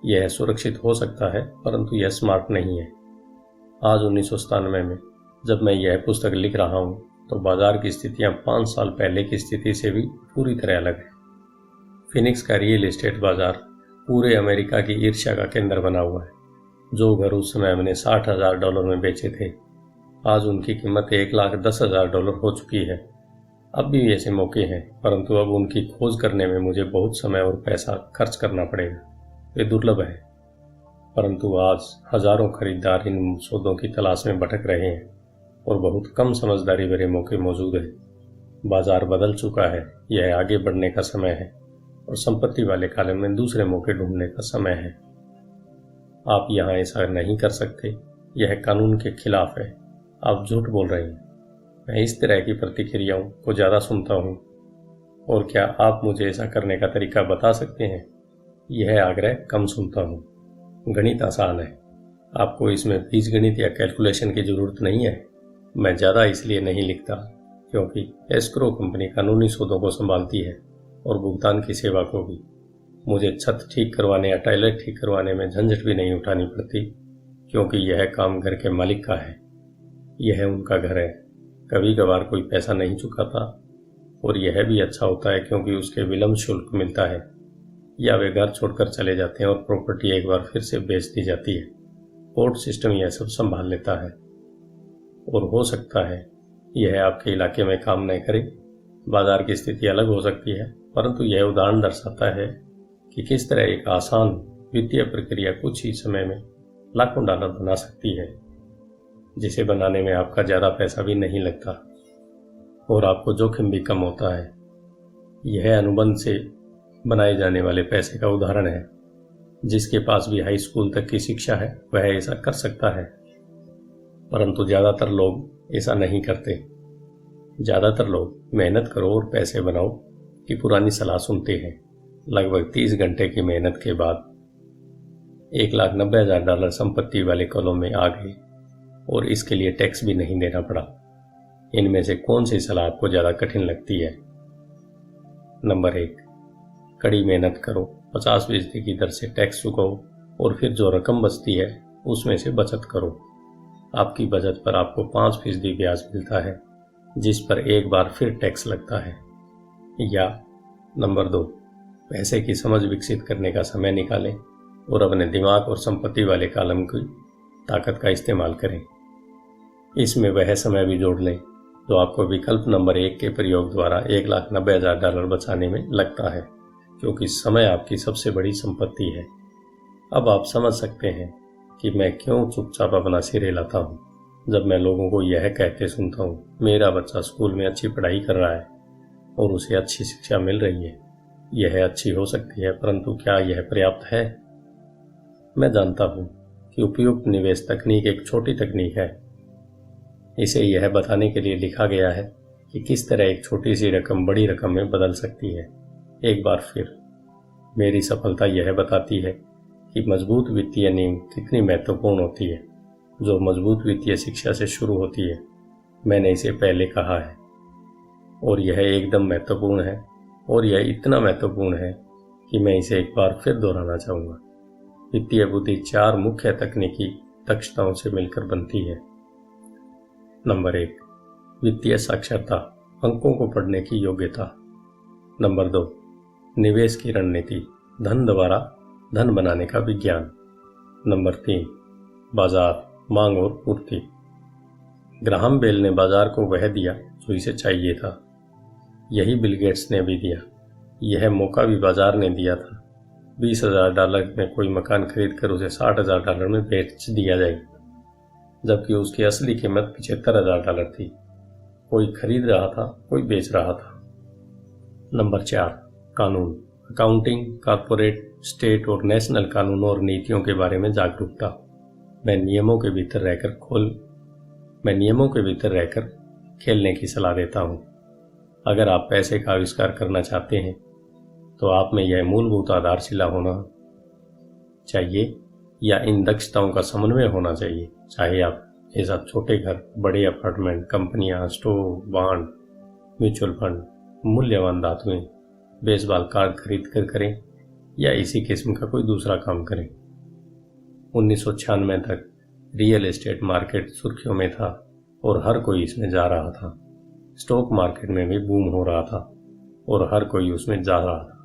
यह सुरक्षित हो सकता है परंतु यह स्मार्ट नहीं है। आज 1997 में जब मैं यह पुस्तक लिख रहा हूँ तो बाजार की स्थितियाँ 5 साल पहले की स्थिति से भी पूरी तरह अलग है। फिनिक्स का रियल एस्टेट बाजार पूरे अमेरिका की ईर्ष्या का केंद्र बना हुआ है। जो घर उस समय हमने $60,000 में बेचे थे, आज उनकी कीमत $1,10,000 हो चुकी है। अब भी ऐसे मौके हैं, परंतु अब उनकी खोज करने में मुझे बहुत समय और पैसा खर्च करना पड़ेगा। वे दुर्लभ है, परंतु आज हजारों खरीदार इन सौदों की तलाश में भटक रहे हैं और बहुत कम समझदारी भरे मौके मौजूद हैं। बाजार बदल चुका है, यह आगे बढ़ने का समय है और संपत्ति वाले कॉलम में दूसरे मौके ढूंढने का समय है। आप यहाँ ऐसा नहीं कर सकते, यह कानून के खिलाफ है। आप झूठ बोल रहे हैं। मैं इस तरह की प्रतिक्रियाओं को ज़्यादा सुनता हूँ। और क्या आप मुझे ऐसा करने का तरीका बता सकते हैं? यह आग्रह कम सुनता हूँ। गणित आसान है, आपको इसमें बीजगणित या कैलकुलेशन की ज़रूरत नहीं है। मैं ज़्यादा इसलिए नहीं लिखता क्योंकि एस्क्रो कंपनी कानूनी सौदों को संभालती है और भुगतान की सेवा को भी। मुझे छत ठीक करवाने या टॉयलेट ठीक करवाने में झंझट भी नहीं उठानी पड़ती क्योंकि यह काम घर के मालिक का है। यह उनका घर है। कभी कभार कोई पैसा नहीं चुकाता और यह भी अच्छा होता है क्योंकि उसके विलम्ब शुल्क मिलता है या वे घर छोड़कर चले जाते हैं और प्रॉपर्टी एक बार फिर से बेच दी जाती है। कोर्ट सिस्टम यह सब संभाल लेता है। और हो सकता है यह आपके इलाके में काम नहीं करे, बाजार की स्थिति अलग हो सकती है, परंतु यह उदाहरण दर्शाता है कि किस तरह एक आसान वित्तीय प्रक्रिया कुछ ही समय में लाखों डॉलर बना सकती है, जिसे बनाने में आपका ज़्यादा पैसा भी नहीं लगता और आपको जोखिम भी कम होता है। यह अनुबंध से बनाए जाने वाले पैसे का उदाहरण है। जिसके पास भी हाई स्कूल तक की शिक्षा है वह ऐसा कर सकता है, परंतु ज़्यादातर लोग ऐसा नहीं करते। ज़्यादातर लोग मेहनत करो और पैसे बनाओ की पुरानी सलाह सुनते हैं। लगभग 30 घंटे की मेहनत के बाद $1,90,000 संपत्ति वाले कॉलम में आ गए और इसके लिए टैक्स भी नहीं देना पड़ा। इनमें से कौन सी सलाह आपको ज़्यादा कठिन लगती है? नंबर 1, कड़ी मेहनत करो, 50% की दर से टैक्स चुकाओ और फिर जो रकम बचती है उसमें से बचत करो। आपकी बचत पर आपको 5% ब्याज मिलता है, जिस पर एक बार फिर टैक्स लगता है। या नंबर 2, पैसे की समझ विकसित करने का समय निकालें और अपने दिमाग और संपत्ति वाले कॉलम की ताकत का इस्तेमाल करें। इसमें वह समय भी जोड़ लें जो आपको विकल्प नंबर 1 के प्रयोग द्वारा $1,90,000 बचाने में लगता है, क्योंकि समय आपकी सबसे बड़ी संपत्ति है। अब आप समझ सकते हैं कि मैं क्यों चुपचाप अपना सिर हिलाता हूँ जब मैं लोगों को यह कहते सुनता हूँ मेरा बच्चा स्कूल में अच्छी पढ़ाई कर रहा है और उसे अच्छी शिक्षा मिल रही है। यह अच्छी हो सकती है, परंतु क्या यह पर्याप्त है? मैं जानता हूँ कि उपयुक्त निवेश तकनीक एक छोटी तकनीक है। इसे यह बताने के लिए लिखा गया है कि किस तरह एक छोटी सी रकम बड़ी रकम में बदल सकती है। एक बार फिर मेरी सफलता यह बताती है कि मजबूत वित्तीय नींव कितनी महत्वपूर्ण होती है, जो मजबूत वित्तीय शिक्षा से शुरू होती है। मैंने इसे पहले कहा है और यह एकदम महत्वपूर्ण है, और यह इतना महत्वपूर्ण है कि मैं इसे एक बार फिर दोहराना चाहूँगा। वित्तीय बुद्धि 4 मुख्य तकनीकी दक्षताओं से मिलकर बनती है। नंबर 1, वित्तीय साक्षरता, अंकों को पढ़ने की योग्यता। नंबर 2, निवेश की रणनीति, धन द्वारा धन बनाने का विज्ञान। नंबर 3, बाजार, मांग और पूर्ति। ग्राहम बेल ने बाजार को वह दिया जो इसे चाहिए था। यही बिल गेट्स ने भी दिया। यह मौका भी बाजार ने दिया था। $20,000 में कोई मकान खरीद कर उसे $60,000 में बेच दिया जाए, जबकि उसकी असली कीमत $75,000 थी। कोई खरीद रहा था, कोई बेच रहा था। नंबर 4, कानून, अकाउंटिंग, कॉर्पोरेट, स्टेट और नेशनल कानूनों और नीतियों के बारे में जागरूकता। मैं नियमों के भीतर रहकर खेलने की सलाह देता हूँ। अगर आप पैसे का आविष्कार करना चाहते हैं तो आप में यह मूलभूत आधारशिला होना चाहिए या इन दक्षताओं का समन्वय होना चाहिए। चाहे आप ऐसा छोटे घर, बड़े अपार्टमेंट, कंपनियां, स्टोव, बॉन्ड, म्यूचुअल फंड, मूल्यवान धातुएं, बेसबॉल कार्ड खरीद कर करें या इसी किस्म का कोई दूसरा काम करें। 1996 तक रियल एस्टेट मार्केट सुर्खियों में था और हर कोई इसमें जा रहा था। स्टॉक मार्केट में भी बूम हो रहा था और हर कोई उसमें जा रहा था।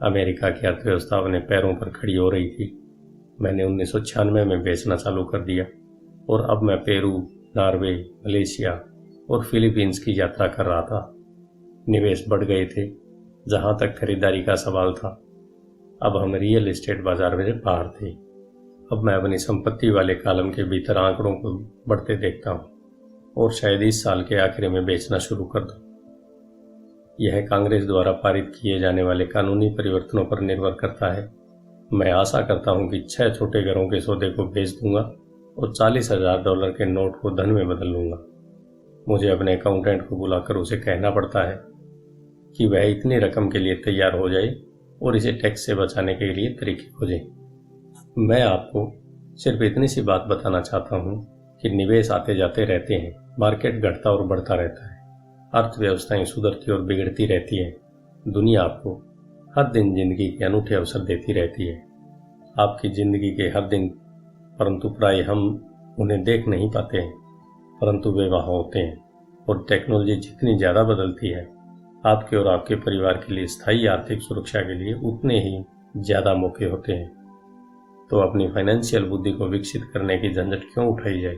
अमेरिका की अर्थव्यवस्था अपने पैरों पर खड़ी हो रही थी। मैंने 1996 में बेचना चालू कर दिया और अब मैं पेरू, नॉर्वे, मलेशिया और फिलीपींस की यात्रा कर रहा था। निवेश बढ़ गए थे जहां तक खरीदारी का सवाल था। अब हम रियल एस्टेट बाजार में बाहर थे। अब मैं अपनी संपत्ति वाले कॉलम के भीतर आंकड़ों को बढ़ते देखता हूँ और शायद इस साल के आखिर में बेचना शुरू कर दूं। यह कांग्रेस द्वारा पारित किए जाने वाले कानूनी परिवर्तनों पर निर्भर करता है। मैं आशा करता हूं कि 6 छोटे घरों के सौदे को बेच दूंगा और $40,000 के नोट को धन में बदल लूंगा। मुझे अपने अकाउंटेंट को बुलाकर उसे कहना पड़ता है कि वह इतनी रकम के लिए तैयार हो जाए और इसे टैक्स से बचाने के लिए तरीके खोजे। मैं आपको सिर्फ इतनी सी बात बताना चाहता हूँ कि निवेश आते जाते रहते हैं, मार्केट घटता और बढ़ता रहता है, अर्थव्यवस्थाएं सुधरती और बिगड़ती रहती है। दुनिया आपको हर दिन जिंदगी के अनूठे अवसर देती रहती है, आपकी जिंदगी के हर दिन, परंतु प्राय हम उन्हें देख नहीं पाते हैं, परंतु वे वहाँ होते हैं। और टेक्नोलॉजी जितनी ज़्यादा बदलती है, आपके और आपके परिवार के लिए स्थायी आर्थिक सुरक्षा के लिए उतने ही ज़्यादा मौके होते हैं। तो अपनी फाइनेंशियल बुद्धि को विकसित करने की झंझट क्यों उठाई जाए।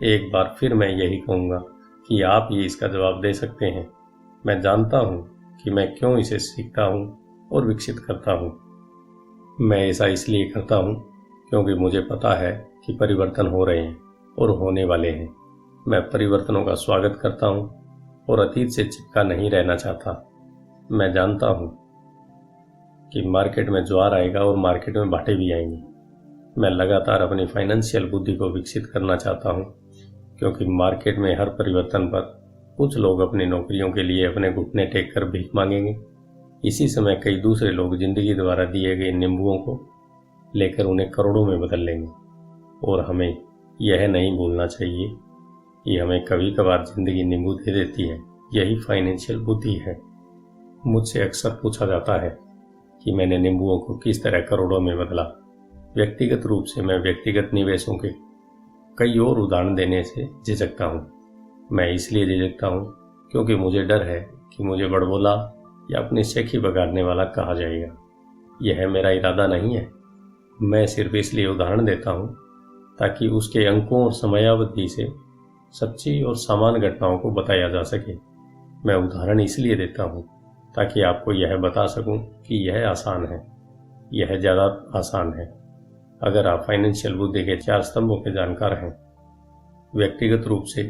एक बार फिर मैं यही कहूँगा कि आप ही इसका जवाब दे सकते हैं। मैं जानता हूँ कि मैं क्यों इसे सीखता हूँ और विकसित करता हूँ। मैं ऐसा इसलिए करता हूँ क्योंकि मुझे पता है कि परिवर्तन हो रहे हैं और होने वाले हैं। मैं परिवर्तनों का स्वागत करता हूँ और अतीत से चिपका नहीं रहना चाहता। मैं जानता हूँ कि मार्केट में ज्वार आएगा और मार्केट में भाटे भी आएंगे। मैं लगातार अपनी फाइनेंशियल बुद्धि को विकसित करना चाहता हूँ क्योंकि मार्केट में हर परिवर्तन पर कुछ लोग अपनी नौकरियों के लिए अपने घुटने टेक कर भीख मांगेंगे। इसी समय कई दूसरे लोग जिंदगी द्वारा दिए गए नींबुओं को लेकर उन्हें करोड़ों में बदल लेंगे। और हमें यह नहीं भूलना चाहिए कि हमें कभी कभार जिंदगी नींबू दे देती है। यही फाइनेंशियल बुद्धि है। मुझसे अक्सर पूछा जाता है कि मैंने नींबुओं को किस तरह करोड़ों में बदला। व्यक्तिगत रूप से मैं व्यक्तिगत निवेशों के कई और उदाहरण देने से झिझकता हूँ। मैं इसलिए झिझकता हूँ क्योंकि मुझे डर है कि मुझे बड़बोला या अपनी शेखी बगाड़ने वाला कहा जाएगा। यह मेरा इरादा नहीं है। मैं सिर्फ इसलिए उदाहरण देता हूँ ताकि उसके अंकों और समयावधि से सच्ची और समान घटनाओं को बताया जा सके। मैं उदाहरण इसलिए देता हूँ ताकि आपको यह बता सकूं कि यह आसान है, यह ज़्यादा आसान है अगर आप फाइनेंशियल बुद्धि के 4 स्तंभों के जानकार हैं। व्यक्तिगत रूप से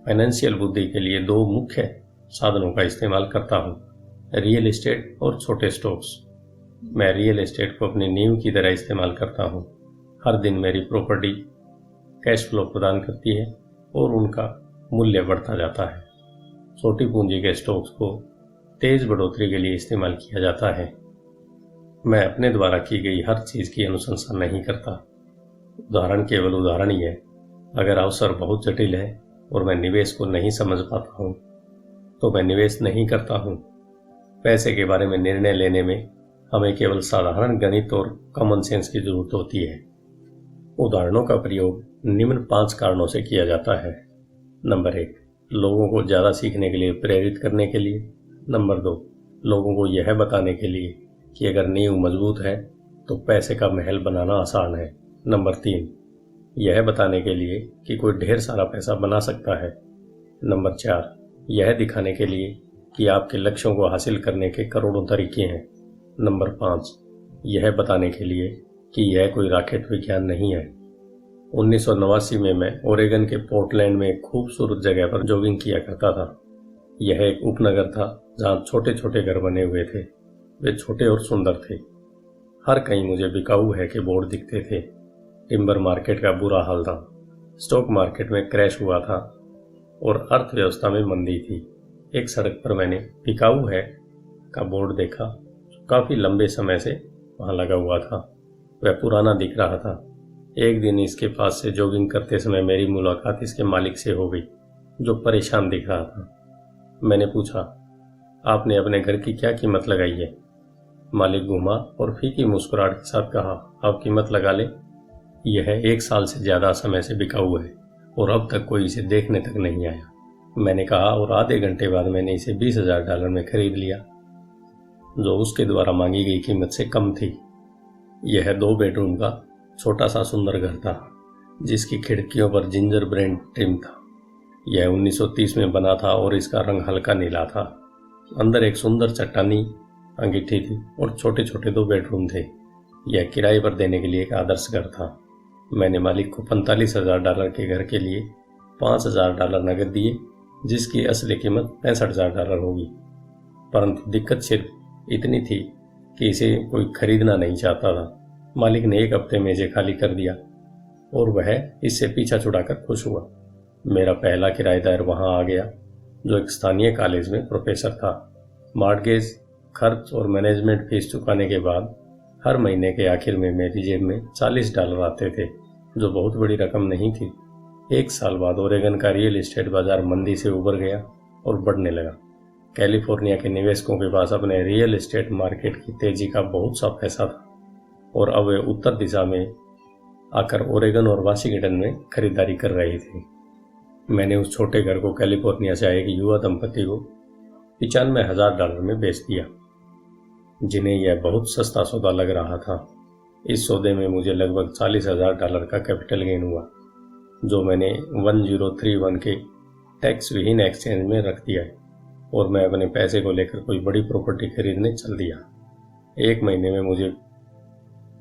फाइनेंशियल बुद्धि के लिए 2 मुख्य साधनों का इस्तेमाल करता हूँ, रियल एस्टेट और छोटे स्टॉक्स। मैं रियल एस्टेट को अपनी नींव की तरह इस्तेमाल करता हूँ। हर दिन मेरी प्रॉपर्टी कैश फ्लो प्रदान करती है और उनका मूल्य बढ़ता जाता है। छोटी पूंजी के स्टॉक्स को तेज बढ़ोतरी के लिए इस्तेमाल किया जाता है। मैं अपने द्वारा की गई हर चीज़ की अनुशंसा नहीं करता। उदाहरण केवल उदाहरण ही है। अगर अवसर बहुत जटिल है और मैं निवेश को नहीं समझ पाता हूँ तो मैं निवेश नहीं करता हूँ। पैसे के बारे में निर्णय लेने में हमें केवल साधारण गणित और कॉमन सेंस की जरूरत होती है। उदाहरणों का प्रयोग निम्न 5 कारणों से किया जाता है। नंबर 1, लोगों को ज़्यादा सीखने के लिए प्रेरित करने के लिए। नंबर 2, लोगों को यह बताने के लिए कि अगर नींव मजबूत है तो पैसे का महल बनाना आसान है। नंबर 3, यह बताने के लिए कि कोई ढेर सारा पैसा बना सकता है। नंबर 4, यह दिखाने के लिए कि आपके लक्ष्यों को हासिल करने के करोड़ों तरीके हैं। नंबर 5, यह बताने के लिए कि यह कोई रॉकेट विज्ञान नहीं है। 1989 में मैं ओरेगन के पोर्टलैंड में एक खूबसूरत जगह पर जॉगिंग किया करता था। यह एक उपनगर था जहाँ छोटे छोटे घर बने हुए थे। वे छोटे और सुंदर थे। हर कहीं मुझे बिकाऊ है के बोर्ड दिखते थे। टिम्बर मार्केट का बुरा हाल था। स्टॉक मार्केट में क्रैश हुआ था और अर्थव्यवस्था में मंदी थी। एक सड़क पर मैंने बिकाऊ है का बोर्ड देखा जो काफ़ी लंबे समय से वहाँ लगा हुआ था। वह पुराना दिख रहा था। एक दिन इसके पास से जॉगिंग करते समय मेरी मुलाकात इसके मालिक से हो गई जो परेशान दिख रहा था। मैंने पूछा, आपने अपने घर की क्या कीमत लगाई है? मालिक घूमा और फीकी मुस्कुराहट के साथ कहा, आप कीमत लगा ले। यह 1 साल से ज़्यादा समय से बिकाऊ है और अब तक कोई इसे देखने तक नहीं आया। मैंने कहा और आधे घंटे बाद मैंने इसे $20,000 में खरीद लिया, जो उसके द्वारा मांगी गई कीमत से कम थी। यह 2 बेडरूम का छोटा सा सुंदर घर था जिसकी खिड़कियों पर जिंजर ब्रेड ट्रिम था। यह 1930 में बना था और इसका रंग हल्का नीला था। अंदर एक सुंदर चट्टानी अंगीठी थी और छोटे छोटे 2 बेडरूम थे। यह किराए पर देने के लिए एक आदर्श घर था। मैंने मालिक को $45,000 के घर के लिए $5,000 नकद दिए, जिसकी असली कीमत $65,000 होगी। परंतु दिक्कत सिर्फ इतनी थी कि इसे कोई खरीदना नहीं चाहता था। मालिक ने 1 हफ्ते में इसे खाली कर दिया और वह इससे पीछा छुड़ाकर खुश हुआ। मेरा पहला किराएदार वहां आ गया जो एक स्थानीय कॉलेज में प्रोफेसर था। मॉर्गेज, खर्च और मैनेजमेंट फीस चुकाने के बाद हर महीने के आखिर में मेरी जेब में $40 आते थे, जो बहुत बड़ी रकम नहीं थी। एक साल बाद ओरेगन का रियल एस्टेट बाजार मंदी से उबर गया और बढ़ने लगा। कैलिफोर्निया के निवेशकों के पास अपने रियल एस्टेट मार्केट की तेजी का बहुत सा पैसा था और अब वे उत्तर दिशा में आकर ओरेगन और वाशिंगटन में खरीदारी कर रहे थे। मैंने उस छोटे घर को कैलिफोर्निया से आए एक युवा दंपति को $95,000 में बेच दिया, जिन्हें यह बहुत सस्ता सौदा लग रहा था। इस सौदे में मुझे लगभग $40,000 का कैपिटल गेन हुआ, जो मैंने 1031 के टैक्स विहीन एक्सचेंज में रख दिया है और मैं अपने पैसे को लेकर कोई बड़ी प्रॉपर्टी खरीदने चल दिया। एक महीने में मुझे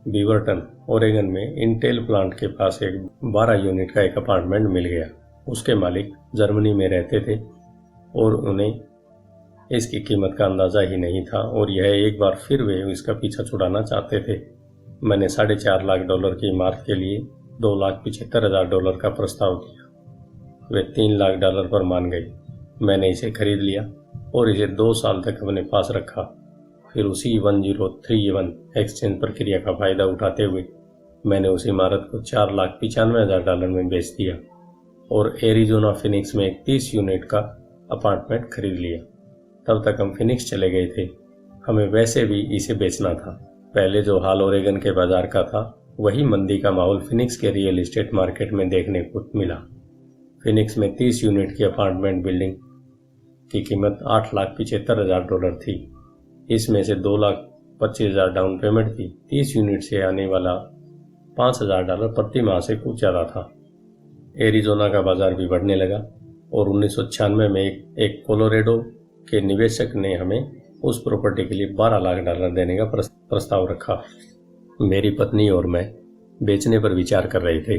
बीवरटन ओरेगन में इंटेल प्लांट के पास एक 12 यूनिट का एक अपार्टमेंट मिल गया। उसके मालिक जर्मनी में रहते थे और उन्हें इसकी कीमत का अंदाज़ा ही नहीं था और यह एक बार फिर वे इसका पीछा छुड़ाना चाहते थे। मैंने $4.5 लाख की इमारत के लिए $2,75,000 का प्रस्ताव किया। वे $3 लाख पर मान गए। मैंने इसे खरीद लिया और इसे 2 साल तक अपने पास रखा। फिर उसी 1031 एक्सचेंज प्रक्रिया का फायदा उठाते हुए मैंने उस इमारत को $4,95,000 में बेच दिया और एरिजोना फिनिक्स में एक 30 यूनिट का अपार्टमेंट खरीद लिया। तब तक हम फिनिक्स चले गए थे। हमें वैसे भी इसे बेचना था। पहले जो हाल ओरेगन के बाजार का था, वही मंदी का माहौल फिनिक्स के रियल एस्टेट मार्केट में देखने को मिला। फिनिक्स में 30 यूनिट की अपार्टमेंट बिल्डिंग की कीमत $8,75,000 थी। इसमें से $2,25,000 डाउन पेमेंट थी। 30 यूनिट से आने वाला $5,000 प्रति माह से कुछ ज़्यादा था। एरिजोना का बाजार भी बढ़ने लगा और 1996 में एक कोलोरेडो के निवेशक ने हमें उस प्रॉपर्टी के लिए $12 लाख देने का प्रस्ताव रखा। मेरी पत्नी और मैं बेचने पर विचार कर रहे थे,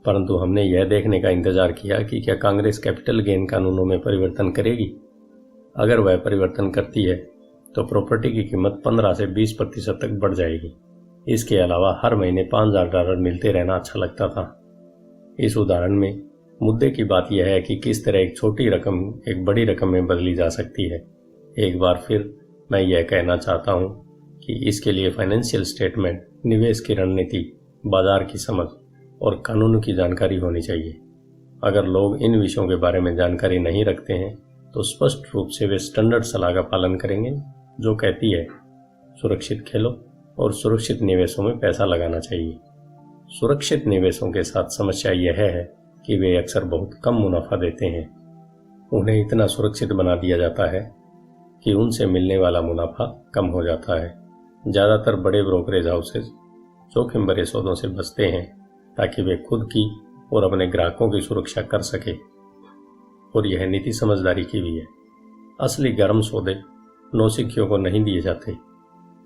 परंतु हमने यह देखने का इंतजार किया कि क्या कांग्रेस कैपिटल गेन कानूनों में परिवर्तन करेगी। अगर वह परिवर्तन करती है तो प्रॉपर्टी की कीमत 15 से 20% तक बढ़ जाएगी। इसके अलावा हर महीने $5,000 मिलते रहना अच्छा लगता था। इस उदाहरण में मुद्दे की बात यह है कि किस तरह एक छोटी रकम एक बड़ी रकम में बदली जा सकती है। एक बार फिर मैं यह कहना चाहता हूं कि इसके लिए फाइनेंशियल स्टेटमेंट, निवेश की रणनीति, बाजार की समझ और कानून की जानकारी होनी चाहिए। अगर लोग इन विषयों के बारे में जानकारी नहीं रखते हैं तो स्पष्ट रूप से वे स्टैंडर्ड सलाह का पालन करेंगे जो कहती है सुरक्षित खेलो और सुरक्षित निवेशों में पैसा लगाना चाहिए। सुरक्षित निवेशों के साथ समस्या यह है कि वे अक्सर बहुत कम मुनाफा देते हैं। उन्हें इतना सुरक्षित बना दिया जाता है कि उनसे मिलने वाला मुनाफा कम हो जाता है। ज़्यादातर बड़े ब्रोकरेज हाउसेज जोखिम भरे सौदों से बचते हैं ताकि वे खुद की और अपने ग्राहकों की सुरक्षा कर सके, और यह नीति समझदारी की भी है। असली गर्म सौदे नौसिखियों को नहीं दिए जाते।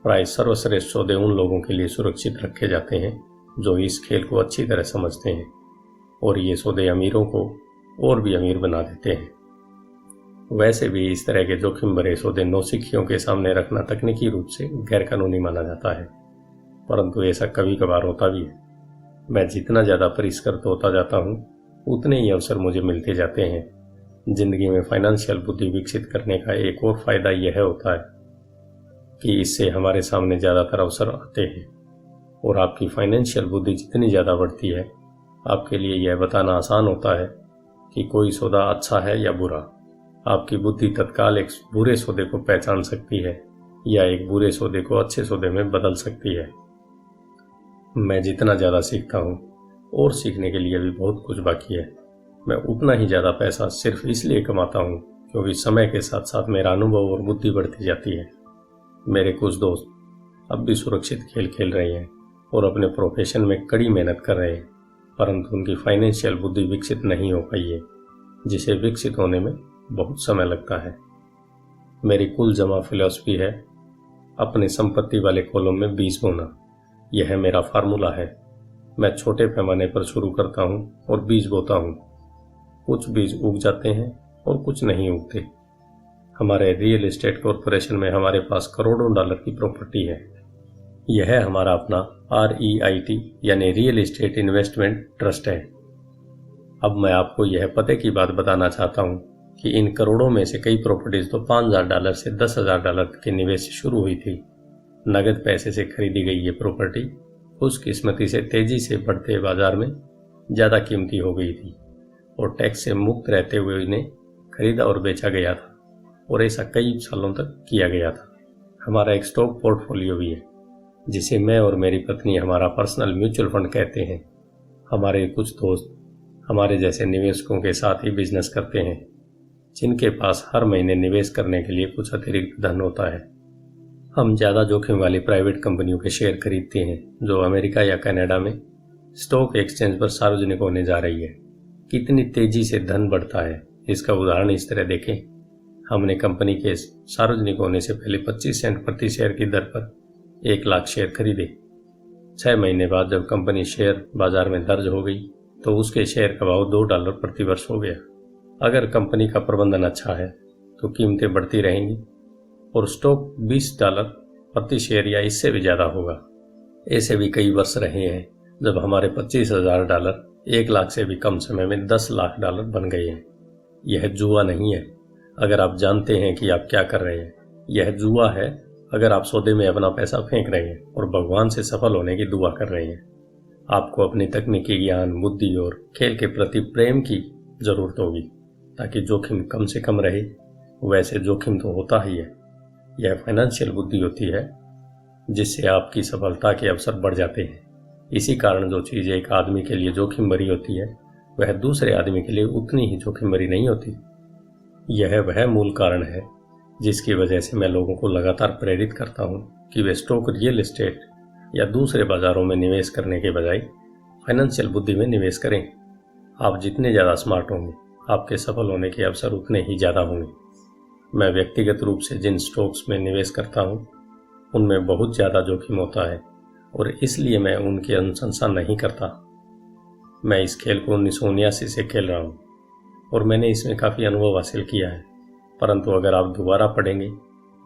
प्राय सर्वश्रेष्ठ सौदे उन लोगों के लिए सुरक्षित रखे जाते हैं जो इस खेल को अच्छी तरह समझते हैं, और ये सौदे अमीरों को और भी अमीर बना देते हैं। वैसे भी इस तरह के जोखिम भरे सौदे नौसिखियों के सामने रखना तकनीकी रूप से गैरकानूनी माना जाता है, परंतु ऐसा कभी कभार होता भी है। मैं जितना ज़्यादा परिष्कृत होता जाता हूँ उतने ही अवसर मुझे मिलते जाते हैं। जिंदगी में फाइनेंशियल बुद्धि विकसित करने का एक और फायदा यह होता है कि इससे हमारे सामने ज़्यादातर अवसर आते हैं, और आपकी फाइनेंशियल बुद्धि जितनी ज़्यादा बढ़ती है, आपके लिए यह बताना आसान होता है कि कोई सौदा अच्छा है या बुरा। आपकी बुद्धि तत्काल एक बुरे सौदे को पहचान सकती है या एक बुरे सौदे को अच्छे सौदे में बदल सकती है। मैं जितना ज़्यादा सीखता हूँ, और सीखने के लिए भी बहुत कुछ बाकी है, मैं उतना ही ज़्यादा पैसा सिर्फ इसलिए कमाता हूँ क्योंकि समय के साथ साथ मेरा अनुभव और बुद्धि बढ़ती जाती है। मेरे कुछ दोस्त अब भी सुरक्षित खेल खेल रहे हैं और अपने प्रोफेशन में कड़ी मेहनत कर रहे हैं, परंतु उनकी फाइनेंशियल बुद्धि विकसित नहीं हो पाई है, जिसे विकसित होने में बहुत समय लगता है। मेरी कुल जमा फिलॉसफी है अपनी संपत्ति वाले कॉलम में बीज बोना। यह मेरा फार्मूला है। मैं छोटे पैमाने पर शुरू करता हूँ और बीज बोता हूँ। कुछ बीज उग जाते हैं और कुछ नहीं उगते। हमारे रियल एस्टेट कॉरपोरेशन में हमारे पास करोड़ों डॉलर की प्रॉपर्टी है। यह हमारा अपना REIT यानी रियल एस्टेट इन्वेस्टमेंट ट्रस्ट है। अब मैं आपको यह पते की बात बताना चाहता हूँ कि इन करोड़ों में से कई प्रॉपर्टीज तो $5,000 से $10,000 के निवेश से शुरू हुई थी। नगद पैसे से खरीदी गई ये प्रॉपर्टी खुशकिस्मती से तेजी से बढ़ते बाजार में ज़्यादा कीमती हो गई थी और टैक्स से मुक्त रहते हुए इन्हें खरीदा और बेचा गया था, और ऐसा कई सालों तक किया गया था। हमारा एक स्टॉक पोर्टफोलियो भी है, जिसे मैं और मेरी पत्नी हमारा पर्सनल म्यूचुअल फंड कहते हैं। हमारे कुछ दोस्त हमारे जैसे निवेशकों के साथ ही बिजनेस करते हैं, जिनके पास हर महीने निवेश करने के लिए कुछ अतिरिक्त धन होता है। हम ज़्यादा जोखिम वाली प्राइवेट कंपनियों के शेयर खरीदते हैं, जो अमेरिका या कनाडा में स्टॉक एक्सचेंज पर सार्वजनिक होने जा रही है। कितनी तेजी से धन बढ़ता है, इसका उदाहरण इस तरह देखें। हमने कंपनी के सार्वजनिक होने से पहले 25 सेंट प्रति शेयर की दर पर 1 लाख शेयर खरीदे। 6 महीने बाद जब कंपनी शेयर बाजार में दर्ज हो गई तो उसके शेयर का भाव $2 प्रति वर्ष हो गया। अगर कंपनी का प्रबंधन अच्छा है तो कीमतें बढ़ती रहेंगी और स्टॉक $20 प्रति शेयर या इससे भी ज़्यादा होगा। ऐसे भी कई वर्ष रहे हैं जब हमारे $25,000 1 लाख से भी कम समय में $10 लाख बन गए हैं। यह जुआ नहीं है अगर आप जानते हैं कि आप क्या कर रहे हैं। यह जुआ है अगर आप सौदे में अपना पैसा फेंक रहे हैं और भगवान से सफल होने की दुआ कर रहे हैं। आपको अपनी तकनीकी ज्ञान, बुद्धि और खेल के प्रति प्रेम की जरूरत होगी ताकि जोखिम कम से कम रहे। वैसे जोखिम तो होता ही है। यह फाइनेंशियल बुद्धि होती है जिससे आपकी सफलता के अवसर बढ़ जाते हैं। इसी कारण जो चीज़ एक आदमी के लिए जोखिम भरी होती है वह दूसरे आदमी के लिए उतनी ही जोखिम भरी नहीं होती। यह वह मूल कारण है जिसकी वजह से मैं लोगों को लगातार प्रेरित करता हूँ कि वे स्टॉक, रियल एस्टेट या दूसरे बाजारों में निवेश करने के बजाय फाइनेंशियल बुद्धि में निवेश करें। आप जितने ज़्यादा स्मार्ट होंगे, आपके सफल होने के अवसर उतने ही ज़्यादा होंगे। मैं व्यक्तिगत रूप से जिन स्टॉक्स में निवेश करता हूँ उनमें बहुत ज़्यादा जोखिम होता है और इसलिए मैं उनकी अनुशंसा नहीं करता। मैं इस खेल को 1979 से खेल रहा हूँ और मैंने इसमें काफ़ी अनुभव हासिल किया है। परंतु अगर आप दोबारा पढ़ेंगे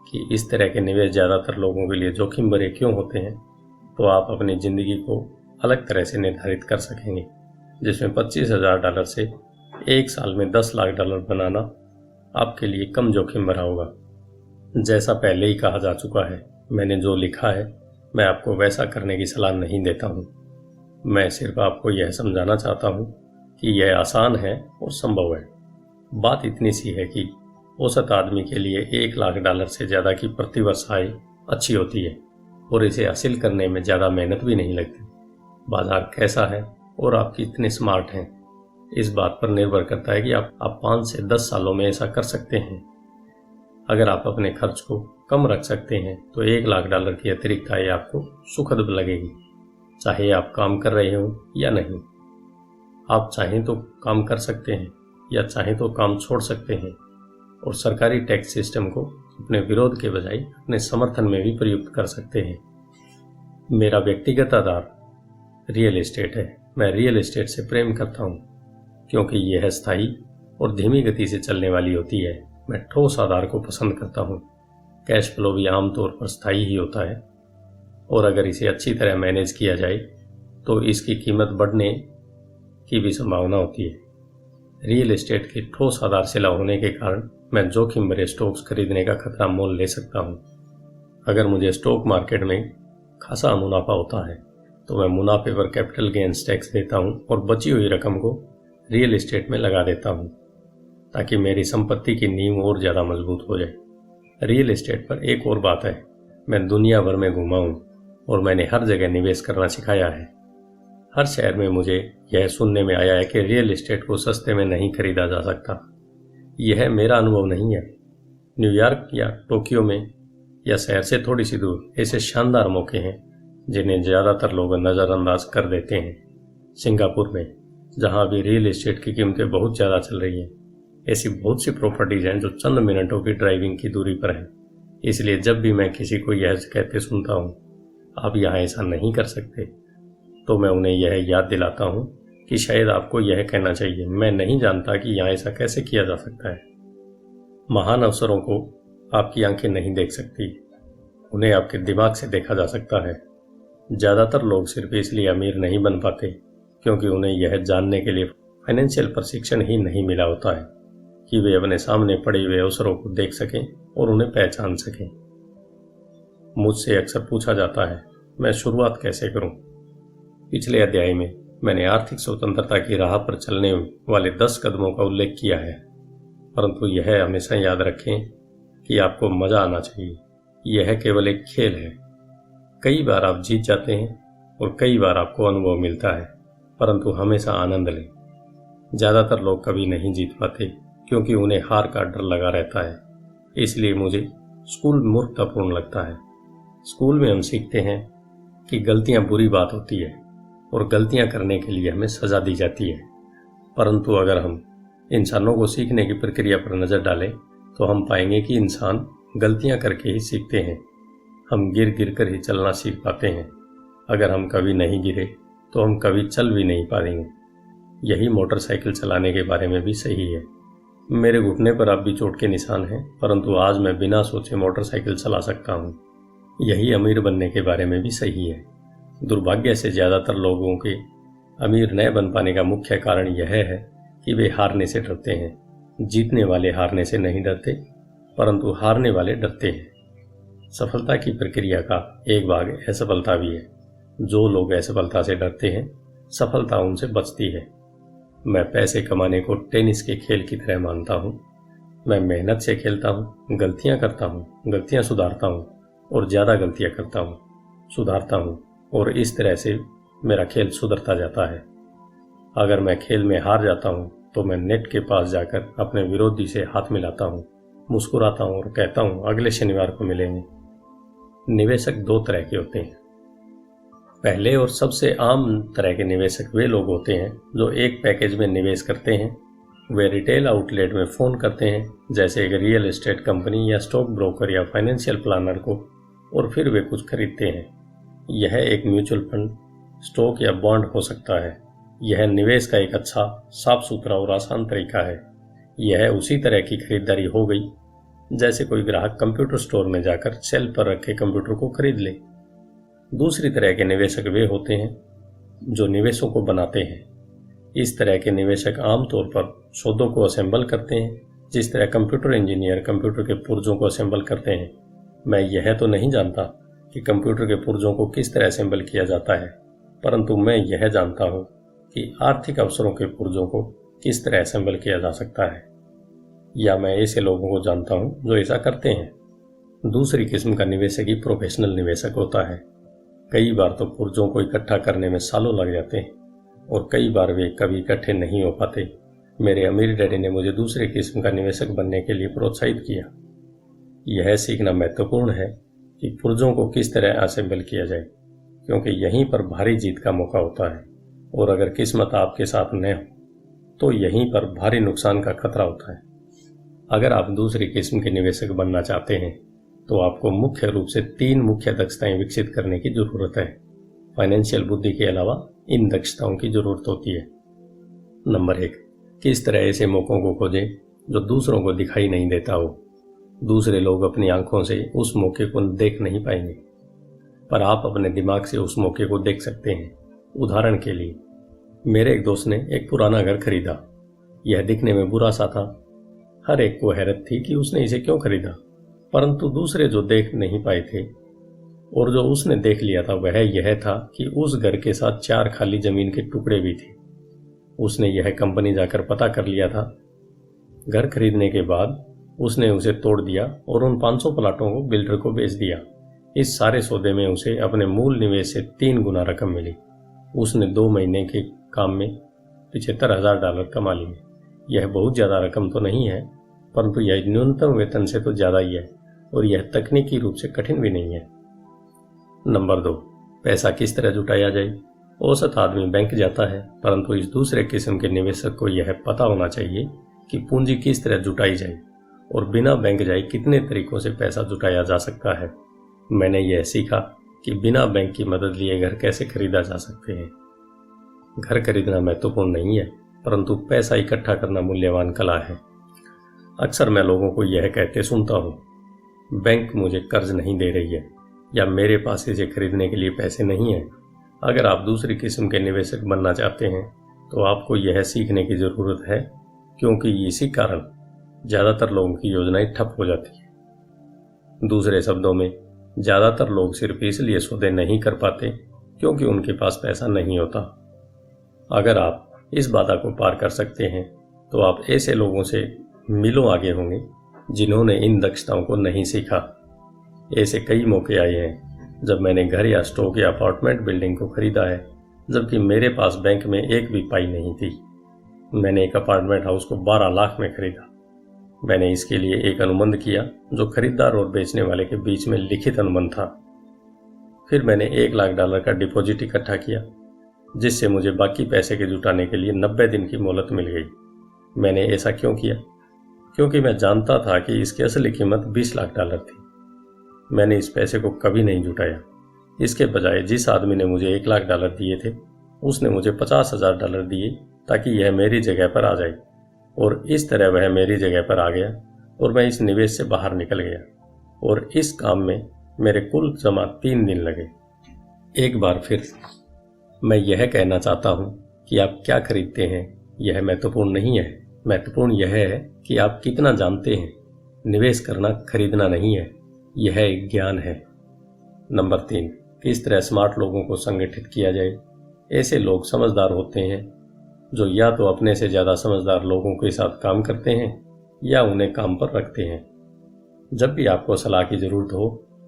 कि इस तरह के निवेश ज़्यादातर लोगों के लिए जोखिम भरे क्यों होते हैं, तो आप अपनी ज़िंदगी को अलग तरह से निर्धारित कर सकेंगे, जिसमें $25,000 से 1 साल में $10 लाख बनाना आपके लिए कम जोखिम भरा होगा। जैसा पहले ही कहा जा चुका है, मैंने जो लिखा है मैं आपको वैसा करने की सलाह नहीं देता हूँ। मैं सिर्फ आपको यह समझाना चाहता हूँ कि यह आसान है और संभव है। बात इतनी सी है कि औसत आदमी के लिए $1 लाख से ज़्यादा की प्रतिवर्ष आय अच्छी होती है और इसे हासिल करने में ज़्यादा मेहनत भी नहीं लगती। बाजार कैसा है और आप कितने स्मार्ट हैं, इस बात पर निर्भर करता है कि आप 5 से 10 सालों में ऐसा कर सकते हैं। अगर आप अपने खर्च को कम रख सकते हैं तो $1 लाख की अतिरिक्त आय आपको सुखद लगेगी, चाहे आप काम कर रहे हो या नहीं। आप चाहें तो काम कर सकते हैं या चाहें तो काम छोड़ सकते हैं और सरकारी टैक्स सिस्टम को अपने विरोध के बजाय अपने समर्थन में भी प्रयुक्त कर सकते हैं। मेरा व्यक्तिगत आधार रियल एस्टेट है। मैं रियल एस्टेट से प्रेम करता हूँ क्योंकि यह स्थायी और धीमी गति से चलने वाली होती है। मैं ठोस आधार को पसंद करता हूँ। कैश फ्लो भी आमतौर पर स्थायी ही होता है और अगर इसे अच्छी तरह मैनेज किया जाए तो इसकी कीमत बढ़ने की भी संभावना होती है। रियल एस्टेट के ठोस आधारशिला होने के कारण मैं जोखिम भरे स्टॉक्स खरीदने का खतरा मोल ले सकता हूँ। अगर मुझे स्टॉक मार्केट में खासा मुनाफा होता है तो मैं मुनाफे पर कैपिटल गेन्स टैक्स देता हूँ और बची हुई रकम को रियल एस्टेट में लगा देता हूँ ताकि मेरी संपत्ति की नींव और ज़्यादा मजबूत हो जाए। रियल एस्टेट पर एक और बात है, मैं दुनिया भर में घूमा हूँ और मैंने हर जगह निवेश करना सिखाया है। हर शहर में मुझे यह सुनने में आया है कि रियल एस्टेट को सस्ते में नहीं खरीदा जा सकता। यह मेरा अनुभव नहीं है। न्यूयॉर्क या टोक्यो में या शहर से थोड़ी सी दूर ऐसे शानदार मौके हैं जिन्हें ज़्यादातर लोग नज़रअंदाज कर देते हैं। सिंगापुर में, जहाँ भी रियल एस्टेट की कीमतें बहुत ज़्यादा चल रही हैं, ऐसी बहुत सी प्रॉपर्टीज़ हैं जो चंद मिनटों की ड्राइविंग की दूरी पर हैं। इसलिए जब भी मैं किसी को यह कहते सुनता हूँ आप यहाँ ऐसा नहीं कर सकते, तो मैं उन्हें यह याद दिलाता हूँ कि शायद आपको यह कहना चाहिए, मैं नहीं जानता कि यहाँ ऐसा कैसे किया जा सकता है। महान अवसरों को आपकी आंखें नहीं देख सकती, उन्हें आपके दिमाग से देखा जा सकता है। ज़्यादातर लोग सिर्फ इसलिए अमीर नहीं बन पाते क्योंकि उन्हें यह जानने के लिए फाइनेंशियल प्रशिक्षण ही नहीं मिला होता है कि वे अपने सामने पड़े हुए अवसरों को देख सकें और उन्हें पहचान सकें। मुझसे अक्सर पूछा जाता है, मैं शुरुआत कैसे करूं? पिछले अध्याय में मैंने आर्थिक स्वतंत्रता की राह पर चलने वाले 10 कदमों का उल्लेख किया है, परंतु यह हमेशा याद रखें कि आपको मजा आना चाहिए। यह केवल एक खेल है। कई बार आप जीत जाते हैं और कई बार आपको अनुभव मिलता है, परंतु हमेशा आनंद लें। ज़्यादातर लोग कभी नहीं जीत पाते क्योंकि उन्हें हार का डर लगा रहता है। इसलिए मुझे स्कूल मूर्खतापूर्ण लगता है। स्कूल में हम सीखते हैं कि गलतियां बुरी बात होती है और गलतियां करने के लिए हमें सजा दी जाती है, परंतु अगर हम इंसानों को सीखने की प्रक्रिया पर नज़र डालें तो हम पाएंगे कि इंसान गलतियां करके ही सीखते हैं। हम गिर गिर कर ही चलना सीख पाते हैं। अगर हम कभी नहीं गिरे तो हम कभी चल भी नहीं पाएंगे। यही मोटरसाइकिल चलाने के बारे में भी सही है। मेरे घुटने पर अब भी चोट के निशान हैं, परंतु आज मैं बिना सोचे मोटरसाइकिल चला सकता हूँ। यही अमीर बनने के बारे में भी सही है। दुर्भाग्य से ज़्यादातर लोगों के अमीर न बन पाने का मुख्य कारण यह है कि वे हारने से डरते हैं। जीतने वाले हारने से नहीं डरते, परंतु हारने वाले डरते हैं। सफलता की प्रक्रिया का एक भाग असफलता भी है। जो लोग असफलता से डरते हैं, सफलता उनसे बचती है। मैं पैसे कमाने को टेनिस के खेल की तरह मानता हूँ। मैं मेहनत से खेलता हूँ, गलतियाँ करता हूँ, गलतियाँ सुधारता हूँ और ज़्यादा गलतियाँ करता हूँ, सुधारता हूँ, और इस तरह से मेरा खेल सुधरता जाता है। अगर मैं खेल में हार जाता हूँ तो मैं नेट के पास जाकर अपने विरोधी से हाथ मिलाता हूँ, मुस्कुराता हूँ और कहता हूँ अगले शनिवार को मिलेंगे। निवेशक दो तरह के होते हैं। पहले और सबसे आम तरह के निवेशक वे लोग होते हैं जो एक पैकेज में निवेश करते हैं। वे रिटेल आउटलेट में फ़ोन करते हैं, जैसे एक रियल एस्टेट कंपनी या स्टॉक ब्रोकर या फाइनेंशियल प्लानर को, और फिर वे कुछ खरीदते हैं। यह एक म्यूचुअल फंड, स्टॉक या बॉन्ड हो सकता है। यह निवेश का एक अच्छा, साफ सुथरा और आसान तरीका है। यह उसी तरह की खरीदारी हो गई जैसे कोई ग्राहक कंप्यूटर स्टोर में जाकर शेल्फ पर रखे कंप्यूटर को खरीद ले। दूसरी तरह के निवेशक वे होते हैं जो निवेशों को बनाते हैं। इस तरह के निवेशक आमतौर पर सौदों को असेंबल करते हैं, जिस तरह कंप्यूटर इंजीनियर कंप्यूटर के पुर्जों को असेंबल करते हैं। मैं यह तो नहीं जानता कि कंप्यूटर के पुर्जों को किस तरह असेंबल किया जाता है, परंतु मैं यह जानता हूँ कि आर्थिक अवसरों के पुर्जों को किस तरह असेंबल किया जा सकता है, या मैं ऐसे लोगों को जानता हूँ जो ऐसा करते हैं। दूसरी किस्म का निवेशक ही प्रोफेशनल निवेशक होता है। कई बार तो पुर्जों को इकट्ठा करने में सालों लग जाते हैं और कई बार वे कभी इकट्ठे नहीं हो पाते। मेरे अमीर डैडी ने मुझे दूसरे किस्म का निवेशक बनने के लिए प्रोत्साहित किया। यह सीखना महत्वपूर्ण है कि पुर्जों को किस तरह असेंबल किया जाए, क्योंकि यहीं पर भारी जीत का मौका होता है, और अगर किस्मत आपके साथ न हो तो यहीं पर भारी नुकसान का खतरा होता है। अगर आप दूसरी किस्म के निवेशक बनना चाहते हैं तो आपको मुख्य रूप से 3 मुख्य दक्षताएं विकसित करने की जरूरत है। फाइनेंशियल बुद्धि के अलावा इन दक्षताओं की जरूरत होती है। नंबर 1, किस तरह ऐसे मौकों को खोजें जो दूसरों को दिखाई नहीं देता हो। दूसरे लोग अपनी आंखों से उस मौके को देख नहीं पाएंगे, पर आप अपने दिमाग से उस मौके को देख सकते हैं। उदाहरण के लिए, मेरे एक दोस्त ने एक पुराना घर खरीदा। यह दिखने में बुरा सा था। हर एक को हैरत थी कि उसने इसे क्यों खरीदा, परंतु दूसरे जो देख नहीं पाए थे और जो उसने देख लिया था वह यह था कि उस घर के साथ 4 खाली जमीन के टुकड़े भी थे। उसने यह कंपनी जाकर पता कर लिया था। घर खरीदने के बाद उसने उसे तोड़ दिया और उन 500 प्लाटों को बिल्डर को बेच दिया। इस सारे सौदे में उसे अपने मूल निवेश से 3 गुना रकम मिली। उसने 2 महीने के काम में $75,000 कमा लिए। यह बहुत ज़्यादा रकम तो नहीं है, परंतु यह न्यूनतम वेतन से तो ज़्यादा ही है, और यह तकनीकी रूप से कठिन भी नहीं है। नंबर 2, पैसा किस तरह जुटाया जाए। औसत आदमी बैंक जाता है, परंतु इस दूसरे किस्म के निवेशक को यह पता होना चाहिए कि पूंजी किस तरह जुटाई जाए और बिना बैंक जाए कितने तरीकों से पैसा जुटाया जा सकता है। मैंने यह सीखा कि बिना बैंक की मदद लिए घर कैसे खरीदा जा सकते हैं। घर खरीदना महत्वपूर्ण नहीं है, परंतु पैसा इकट्ठा करना मूल्यवान कला है। अक्सर मैं लोगों को यह कहते सुनता हूँ, बैंक मुझे कर्ज नहीं दे रही है, या मेरे पास इसे खरीदने के लिए पैसे नहीं हैं। अगर आप दूसरी किस्म के निवेशक बनना चाहते हैं तो आपको यह सीखने की ज़रूरत है, क्योंकि इसी कारण ज़्यादातर लोगों की योजनाएं ठप हो जाती हैं। दूसरे शब्दों में, ज़्यादातर लोग सिर्फ इसलिए सौदे नहीं कर पाते क्योंकि उनके पास पैसा नहीं होता। अगर आप इस बाधा को पार कर सकते हैं तो आप ऐसे लोगों से मीलों आगे होंगे जिन्होंने इन दक्षताओं को नहीं सीखा। ऐसे कई मौके आए हैं जब मैंने घर या स्टॉक या अपार्टमेंट बिल्डिंग को खरीदा है, जबकि मेरे पास बैंक में एक भी पाई नहीं थी। मैंने एक अपार्टमेंट हाउस को 12 लाख में खरीदा। मैंने इसके लिए एक अनुबंध किया जो खरीदार और बेचने वाले के बीच में लिखित अनुबंध था। फिर मैंने $1 लाख का डिपॉजिट इकट्ठा किया, जिससे मुझे बाकी पैसे के जुटाने के लिए 90 दिन की मोहलत मिल गई। मैंने ऐसा क्यों किया? क्योंकि मैं जानता था कि इसकी असली कीमत $20 लाख थी। मैंने इस पैसे को कभी नहीं जुटाया। इसके बजाय जिस आदमी ने मुझे $1 लाख दिए थे, उसने मुझे $50,000 दिए ताकि यह मेरी जगह पर आ जाए, और इस तरह वह मेरी जगह पर आ गया और मैं इस निवेश से बाहर निकल गया। और इस काम में मेरे कुल जमा 3 दिन लगे। एक बार फिर मैं यह कहना चाहता हूं कि आप क्या खरीदते हैं यह महत्वपूर्ण नहीं है। महत्वपूर्ण यह है कि आप कितना जानते हैं। निवेश करना खरीदना नहीं है, यह एक ज्ञान है। नंबर 3, किस तरह स्मार्ट लोगों को संगठित किया जाए। ऐसे लोग समझदार होते हैं जो या तो अपने से ज़्यादा समझदार लोगों के साथ काम करते हैं या उन्हें काम पर रखते हैं। जब भी आपको सलाह की जरूरत हो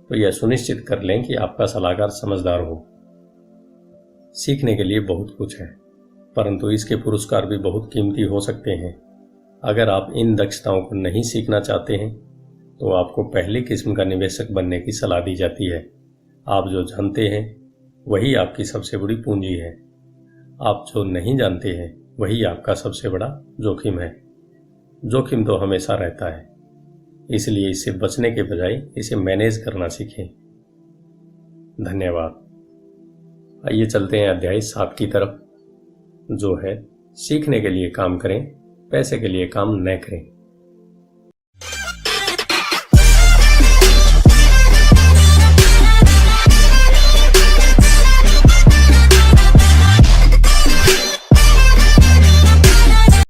तो यह सुनिश्चित कर लें कि आपका सलाहकार समझदार हो। सीखने के लिए बहुत कुछ है, परंतु इसके पुरस्कार भी बहुत कीमती हो सकते हैं। अगर आप इन दक्षताओं को नहीं सीखना चाहते हैं तो आपको पहली किस्म का निवेशक बनने की सलाह दी जाती है। आप जो जानते हैं वही आपकी सबसे बड़ी पूंजी है। आप जो नहीं जानते हैं वही आपका सबसे बड़ा जोखिम है। जोखिम तो हमेशा रहता है, इसलिए इससे बचने के बजाय इसे मैनेज करना सीखें। धन्यवाद। आइए चलते हैं अध्याय 7 की तरफ, जो है सीखने के लिए काम करें, पैसे के लिए काम न करें।